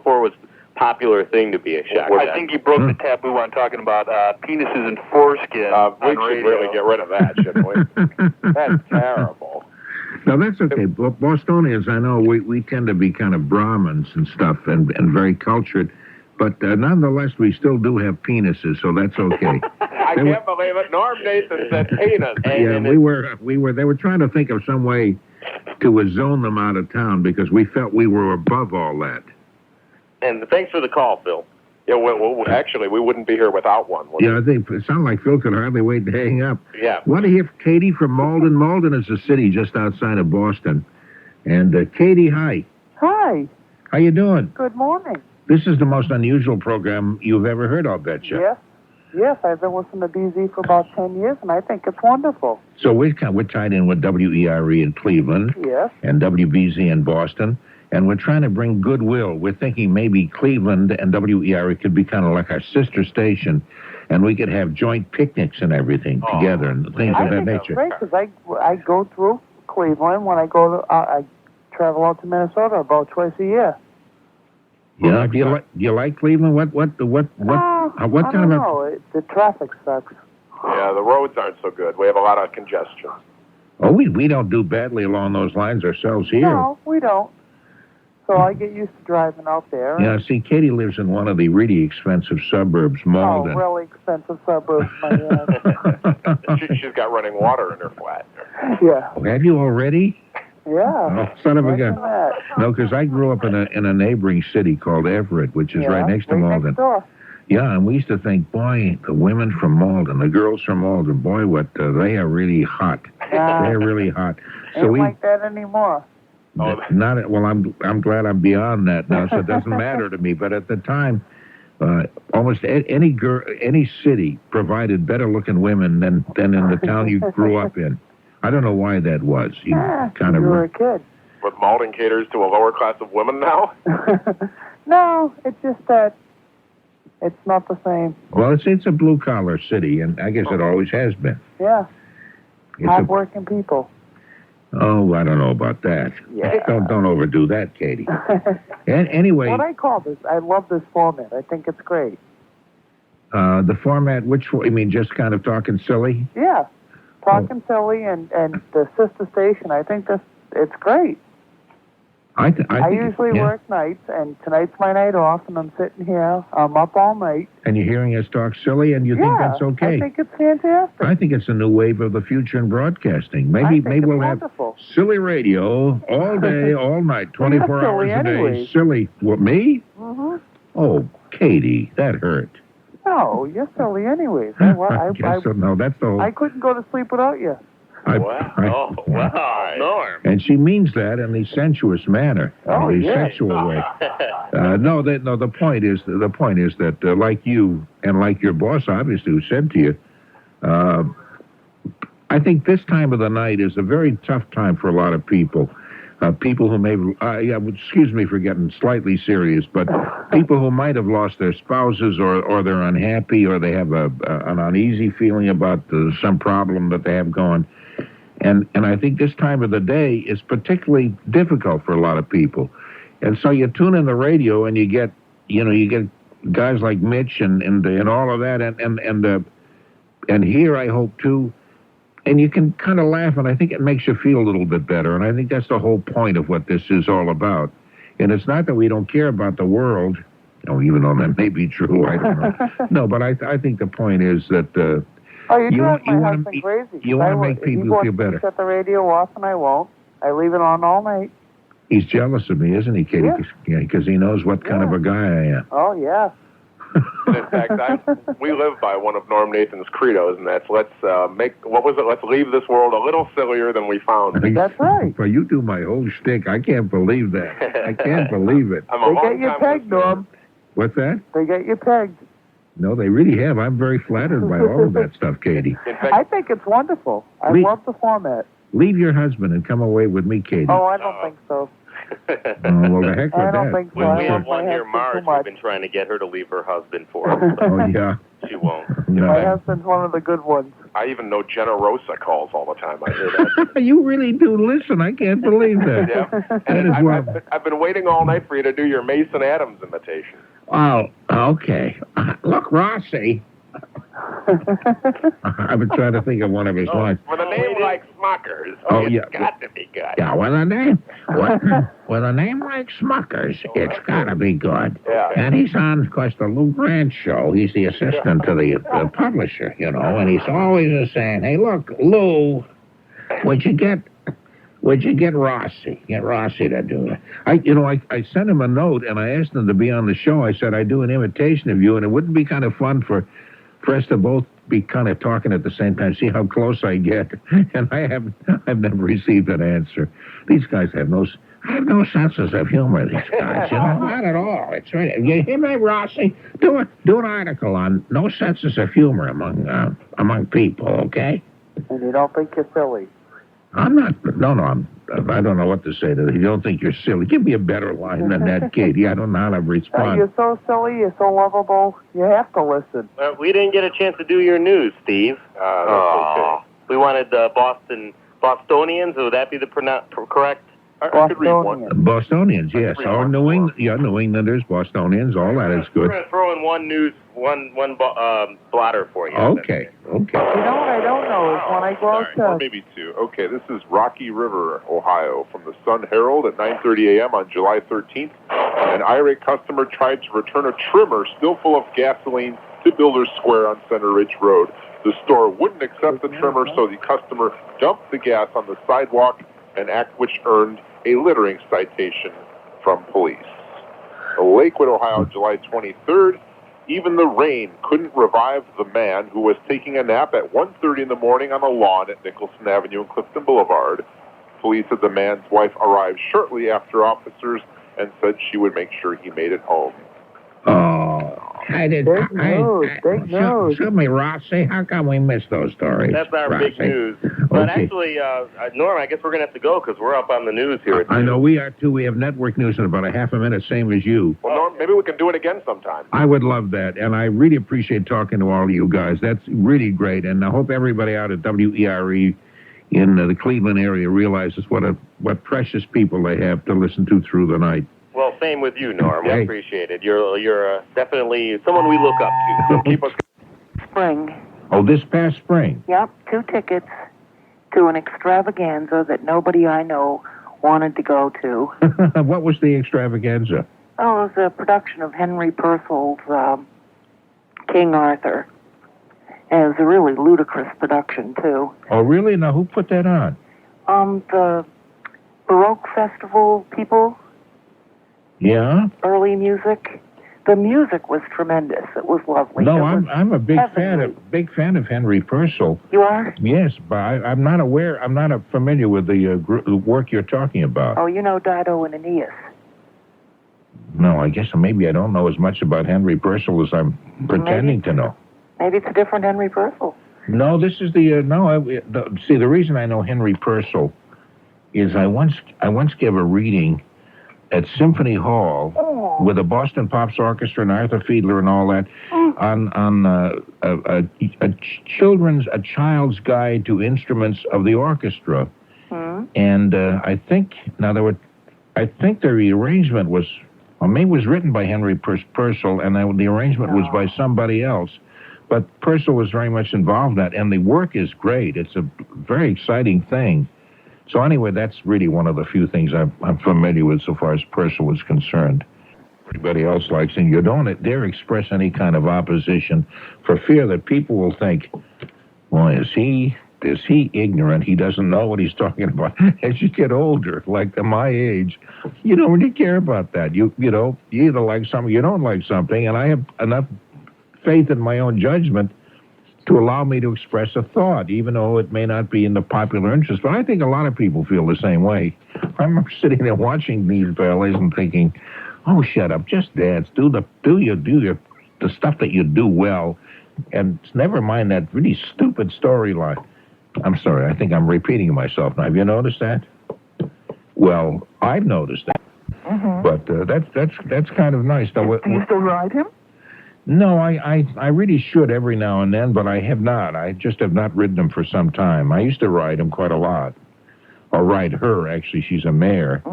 was popular thing to be a shock jock. I think you broke the taboo on talking about penises and foreskin on we should radio. really get rid of that, shouldn't we? That's terrible. No, that's okay. Bostonians, I know, we tend to be kind of Brahmins and stuff and very cultured, but nonetheless, we still do have penises, so that's okay. I can't believe it. Norm Nathan said penis. Yeah, they were trying to think of some way to zone them out of town because we felt we were above all that. And thanks for the call, Phil. Yeah, well, actually, we wouldn't be here without one. Yeah, I think it sounded like Phil could hardly wait to hang up. Yeah. Want to hear Katie from Malden? Malden is a city just outside of Boston. And Katie, hi. Hi. How you doing? Good morning. This is the most unusual program you've ever heard, I'll betcha. Yes. Yes, I've been listening to BZ for about 10 years, and I think it's wonderful. So we're tied in with WERE in Cleveland. Yes. And WBZ in Boston. and we're trying to bring goodwill. We're thinking maybe Cleveland and WERE could be kind of like our sister station, and we could have joint picnics and everything together and things of that nature. Great, because I go through Cleveland when I go to I travel out to Minnesota about twice a year. Yeah, do you like Cleveland? What kind of the traffic sucks. Yeah, the roads aren't so good. We have a lot of congestion. Oh, we don't do badly along those lines ourselves here. No, we don't. So I get used to driving out there. Yeah, see, Katie lives in one of the really expensive suburbs, Malden. Oh, really expensive suburbs, my dad. She's got running water in her flat. Yeah. Have you already? Yeah. Oh, son of a gun. No, because I grew up in a neighboring city called Everett, which is right next to Malden. Next door. Yeah, and we used to think, boy, the women from Malden, the girls from Malden, boy, what they are really hot. They're really hot. So Ain't like that anymore. Not well. I'm glad I'm beyond that now, so it doesn't matter to me. But at the time, almost any city provided better looking women than in the town you grew up in. I don't know why that was. You were a kid. But Malden caters to a lower class of women now? No, it's just that it's not the same. Well, it's a blue collar city, and I guess it always has been. Yeah. Hard-working people. Oh, I don't know about that. Yeah. Don't overdo that, Katie. And anyway, What I call this, I love this format. I think it's great. The format, you mean just kind of talking silly? Yeah. Talking silly and the sister station, I think it's great. I usually work nights, and tonight's my night off, and I'm sitting here. I'm up all night. And you're hearing us talk silly, and you think that's okay? I think it's fantastic. I think it's a new wave of the future in broadcasting. Maybe we'll have silly radio all day, all night, 24 hours a day. Silly. What, me? Mm-hmm. Oh, Katie, that hurt. No, you're silly anyways. I guess so. No, that's the whole... I couldn't go to sleep without you. Wow, Norm. And she means that in the sensuous manner, in the sexual way. The point is that like you and like your boss, obviously, who said to you, I think this time of the night is a very tough time for a lot of people. People who may, excuse me for getting slightly serious, but people who might have lost their spouses or they're unhappy or they have an uneasy feeling about some problem that they have going. And I think this time of the day is particularly difficult for a lot of people. And so you tune in the radio and you get guys like Mitch and all of that and here I hope too. And you can kind of laugh, and I think it makes you feel a little bit better. And I think that's the whole point of what this is all about. And it's not that we don't care about the world, even though that may be true, I don't know. No, but I think the point is that you drive my husband crazy. You want to make people feel better. Shut the radio off, and I won't. I leave it on all night. He's jealous of me, isn't he, Katie? Because he knows what kind of a guy I am. Oh, yeah. In fact, we live by one of Norm Nathan's credos, and that's let's leave this world a little sillier than we found it. That's right. Well, you do my whole shtick. I can't believe that. I can't believe it. They get you pegged, Norm. What's that? They get you pegged. No, they really have. I'm very flattered by all of that stuff, Katie. I think it's wonderful. I love the format. Leave your husband and come away with me, Katie. Oh, I don't think so. Well, the heck with I don't think so. We have one here, Marge. We've been trying to get her to leave her husband for us. Oh, yeah. She won't. My husband's one of the good ones. I even know Jenna Rosa calls all the time. I hear that. You really do listen. I can't believe that. Yeah. And I've been waiting all night for you to do your Mason Adams imitation. Oh, okay. Look, Rossi. I've been trying to think of one of his lines. With a name like Smuckers, it's got to be good. Yeah, with a name like Smuckers, it's got to be good. Yeah. And he's on, of course, the Lou Grant show. He's the assistant to the publisher, and he's always saying, "Hey, look, Lou, would you get Rossi? Get Rossi to do it." I sent him a note and I asked him to be on the show. I said, "I do an imitation of you, and it wouldn't be kind of fun for us to both be kind of talking at the same time, see how close I get." And I've never received an answer. These guys have no senses of humor, these guys, not at all. It's right. You hear me, Rossi? Do an article on no senses of humor among people, okay? And you don't think you're silly. I'm not. No. I don't know what to say to that. You don't think you're silly? Give me a better line than that, Katie. I don't know how to respond. You're so silly. You're so lovable. You have to listen. We didn't get a chance to do your news, Steve. That's okay. We wanted Bostonians. Would that be the correct? I could read one. Bostonians, yes. Or New Englanders, Bostonians, all that is We're good. going to throw in one blotter for you. Okay. You know what I don't know is when I go Or to... maybe two. Okay, this is Rocky River, Ohio, from the Sun Herald at 9:30 a.m. on July 13th. An irate customer tried to return a trimmer still full of gasoline to Builders Square on Center Ridge Road. The store wouldn't accept the trimmer, so the customer dumped the gas on the sidewalk, an act which earned a littering citation from police. Lakewood, Ohio, July 23rd. Even the rain couldn't revive the man who was taking a nap at 1:30 in the morning on a lawn at Nicholson Avenue and Clifton Boulevard. Police said the man's wife arrived shortly after officers and said she would make sure he made it home. Oh, I did. Big news. Show me, Rossi. How come we missed those stories? That's our big Rossi? news. But Okay. actually, Norm, I guess we're going to have to go because we're up on the news here. I know we are too. We have network news in about a half a minute, same as you. Well, Norm, maybe we can do it again sometime. I would love that, and I really appreciate talking to all of you guys. That's really great, and I hope everybody out at WERE in the Cleveland area realizes what precious people they have to listen to through the night. Well, same with you, Norm. We Hey. appreciate it. You're definitely someone we look up to. So keep us. Spring. Oh, this past spring. Yep, 2 tickets to an extravaganza that nobody I know wanted to go to. What was the extravaganza? Oh, it was a production of Henry Purcell's King Arthur. And it was a really ludicrous production, too. Oh, really? Now, who put that on? The Baroque Festival people, Yeah? early music. The music was tremendous. It was lovely. No, It was I'm a big heavenly. fan of Henry Purcell. You are? Yes, but I'm not familiar with the work you're talking about. Oh, you know Dido and Aeneas. No, I guess maybe I don't know as much about Henry Purcell as I'm pretending to know. Maybe it's a different Henry Purcell. No, this is see, the reason I know Henry Purcell is I once gave a reading at Symphony Hall with the Boston Pops Orchestra and Arthur Fiedler and all that on a child's guide to instruments of the orchestra. And I think the arrangement was, maybe it was written by Henry Purcell, and the arrangement was by somebody else. But Purcell was very much involved in that, and the work is great. It's a very exciting thing. So anyway, that's really one of the few things I'm familiar with so far as Purcell is concerned. Everybody else likes, and you don't dare express any kind of opposition for fear that people will think, well, is he ignorant? He doesn't know what he's talking about. As you get older, like my age, you don't really care about that. You either like something, you don't like something, and I have enough faith in my own judgment to allow me to express a thought, even though it may not be in the popular interest. But I think a lot of people feel the same way. I remember sitting there watching these ballets and thinking, oh, shut up, just dance, do the stuff that you do well, and never mind that really stupid storyline. I'm sorry, I think I'm repeating myself now. Have you noticed that? Well, I've noticed that. But that's kind of nice. Now, Do you still ride him? no, I really should every now and then, but I have not. I just have not ridden him for some time. I used to ride him quite a lot. Or ride her, actually. She's a mare.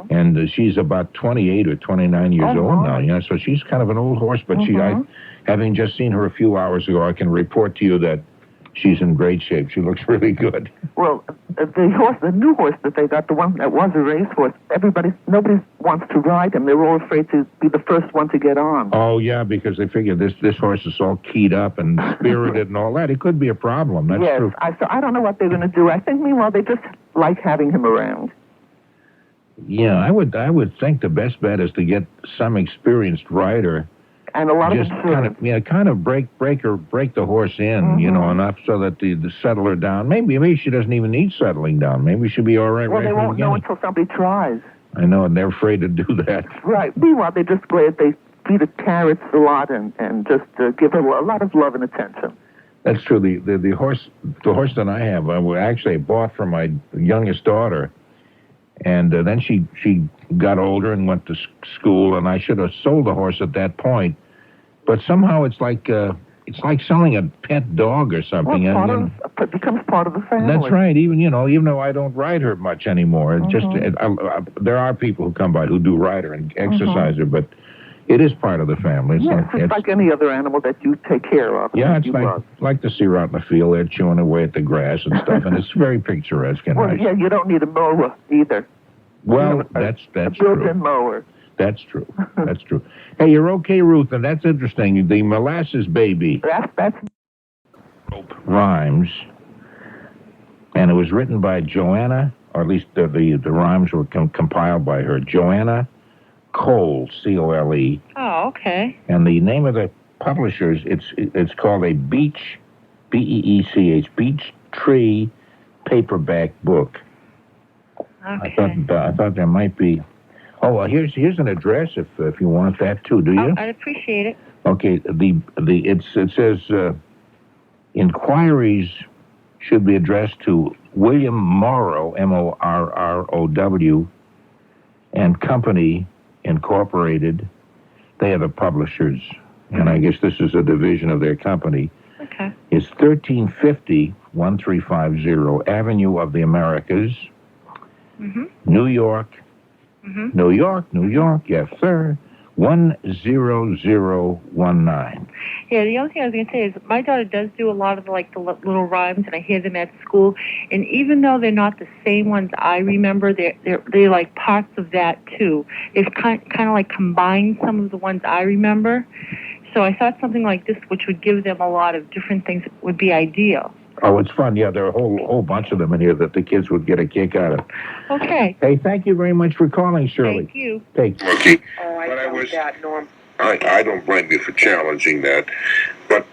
And she's about 28 or 29 years old now. Yeah, so she's kind of an old horse, but having just seen her a few hours ago, I can report to you that she's in great shape. She looks really good. Well, the new horse that they got, the one that was a racehorse, nobody wants to ride him. They were all afraid to be the first one to get on. Oh, yeah, because they figure this horse is all keyed up and spirited and all that. It could be a problem. That's true. So I don't know what they're going to do. I think, meanwhile, they just like having him around. Yeah, I would think the best bet is to get some experienced rider. And a lot just kind of break the horse in, enough so that the settle her down. Maybe she doesn't even need settling down. Maybe she'll be all right. Well, right they from the won't know beginning. until somebody tries. I know, and they're afraid to do that. Right. Meanwhile, they just feed the carrots a lot and just give her a lot of love and attention. That's true. The horse that I have, I actually bought from my youngest daughter, and then she got older and went to school, and I should have sold the horse at that point. But somehow it's like selling a pet dog or something. Well, it becomes part of the family. That's right. Even though I don't ride her much anymore, there are people who come by who do ride her and exercise her, but it is part of the family. It's like any other animal that you take care of. Yeah, it's like to see her out in the field. They're chewing away at the grass and stuff, and it's very picturesque and nice. Yeah, you don't need a mower either. Well, that's a true. built-in mower. That's true. That's true. Hey, you're okay, Ruth, and that's interesting. The Molasses Baby. That's rhymes, and it was written by Joanna, or at least the rhymes were compiled by her. Joanna Cole, C-O-L-E. Oh, okay. And the name of the publishers, it's called a Beech, B-E-E-C-H, Beech Tree paperback book. Okay. I thought there might be. Oh, well, here's an address if you want that too. Do you? I'd appreciate it. Okay. It says inquiries should be addressed to William Morrow, M-O-R-R-O-W, and Company Incorporated. They are the publishers, and I guess this is a division of their company. Okay. It's 1350 Avenue of the Americas, New York. New York, yes, sir. 10019. Yeah, the only thing I was going to say is my daughter does do a lot of the little rhymes, and I hear them at school. And even though they're not the same ones I remember, they're like parts of that too. They've kind of like combined some of the ones I remember. So I thought something like this, which would give them a lot of different things, would be ideal. Oh, it's fun. Yeah, there are a whole bunch of them in here that the kids would get a kick out of. Okay. Hey, thank you very much for calling, Shirley. Thank you. Okay. Oh, Norm. I don't blame you for challenging that, but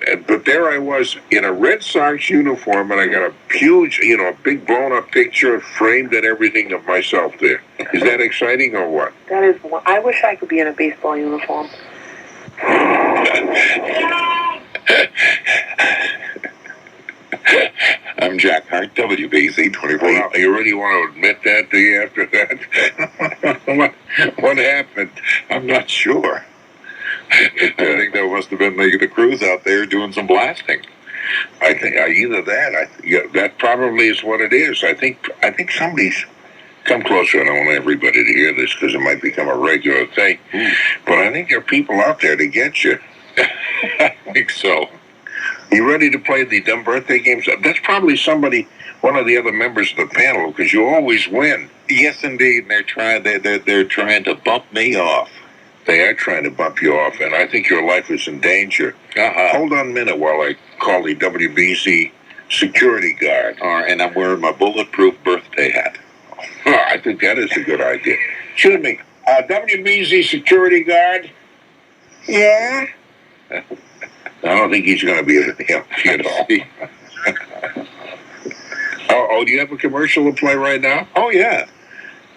there I was in a Red Sox uniform, and I got a huge, a big blown up picture framed and everything of myself there. Is that exciting or what? That is. I wish I could be in a baseball uniform. I'm Jack Hart, WBZ 24. You really want to admit that, do you, after that? What happened? I'm not sure. I think that must have been the crews out there doing some blasting. I think either that. That probably is what it is. I think somebody's come closer. I don't want everybody to hear this because it might become a regular thing. But I think there are people out there to get you. I think so. You ready to play the dumb birthday games? That's probably one of the other members of the panel, because you always win. Yes, indeed. They're trying to bump me off. They are trying to bump you off, and I think your life is in danger. Hold on a minute while I call the WBC security guard. And I'm wearing my bulletproof birthday hat. I think that is a good idea. Excuse me, WBC security guard? Yeah? I don't think he's going to be able to help you at all. Do you have a commercial to play right now? Oh, yeah.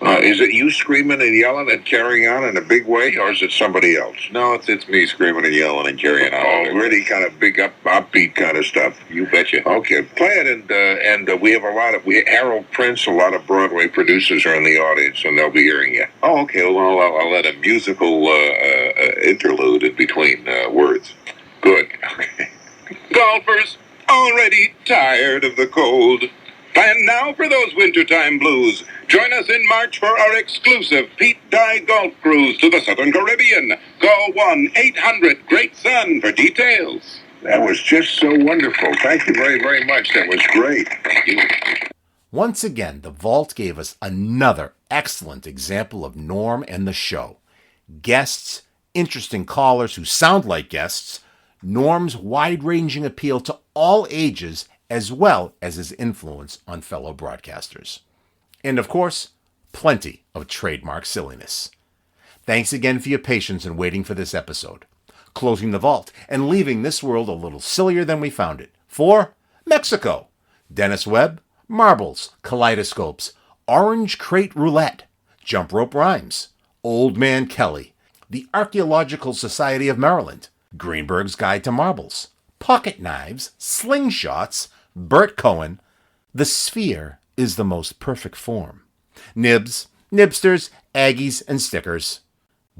Is it you screaming and yelling and carrying on in a big way, or is it somebody else? No, it's me screaming and yelling and carrying on. Oh, really kind of big upbeat kind of stuff. You betcha. Okay, play it, and we have Harold Prince, a lot of Broadway producers are in the audience, and they'll be hearing you. Oh, okay. Well, I'll let a musical interlude in between words. Good. Okay. Golfers, already tired of the cold. Plan now for those wintertime blues. Join us in March for our exclusive Pete Dye Golf Cruise to the Southern Caribbean. Call 1-800-GREAT-SUN for details. That was just so wonderful. Thank you very, very much. That was great. Thank you. Once again, the Vault gave us another excellent example of Norm and the show. Guests, interesting callers who sound like guests, Norm's wide-ranging appeal to all ages, as well as his influence on fellow broadcasters. And of course, plenty of trademark silliness. Thanks again for your patience in waiting for this episode. Closing the vault and leaving this world a little sillier than we found it. For Mexico, Dennis Webb, Marbles, Kaleidoscopes, Orange Crate Roulette, Jump Rope Rhymes, Old Man Kelly, the Archaeological Society of Maryland, Greenberg's Guide to Marbles, pocket knives, slingshots, Bert Cohen. The sphere is the most perfect form. Nibs, nibsters, Aggies, and stickers.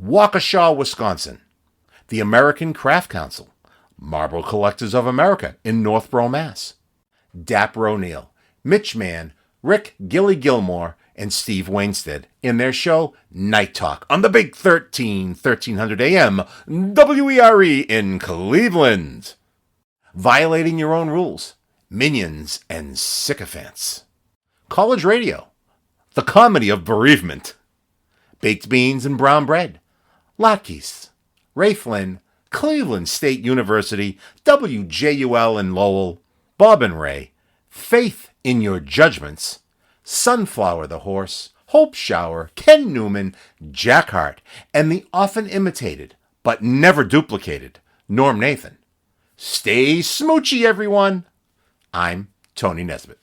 Waukesha, Wisconsin. The American Craft Council. Marble Collectors of America in Northborough, Mass. Dapper O'Neil, Mitch Mann, Rick Gilly Gilmore, and Steve Wainstead in their show Night Talk on the Big 1300 AM, WERE in Cleveland. Violating Your Own Rules, Minions and Sycophants. College Radio, The Comedy of Bereavement. Baked Beans and Brown Bread, Latkes, Ray Flynn, Cleveland State University, WJUL in Lowell, Bob and Ray, Faith in Your Judgments, Sunflower the Horse, Hope Shower, Ken Newman, Jack Hart, and the often imitated, but never duplicated, Norm Nathan. Stay smoochy, everyone. I'm Tony Nesbitt.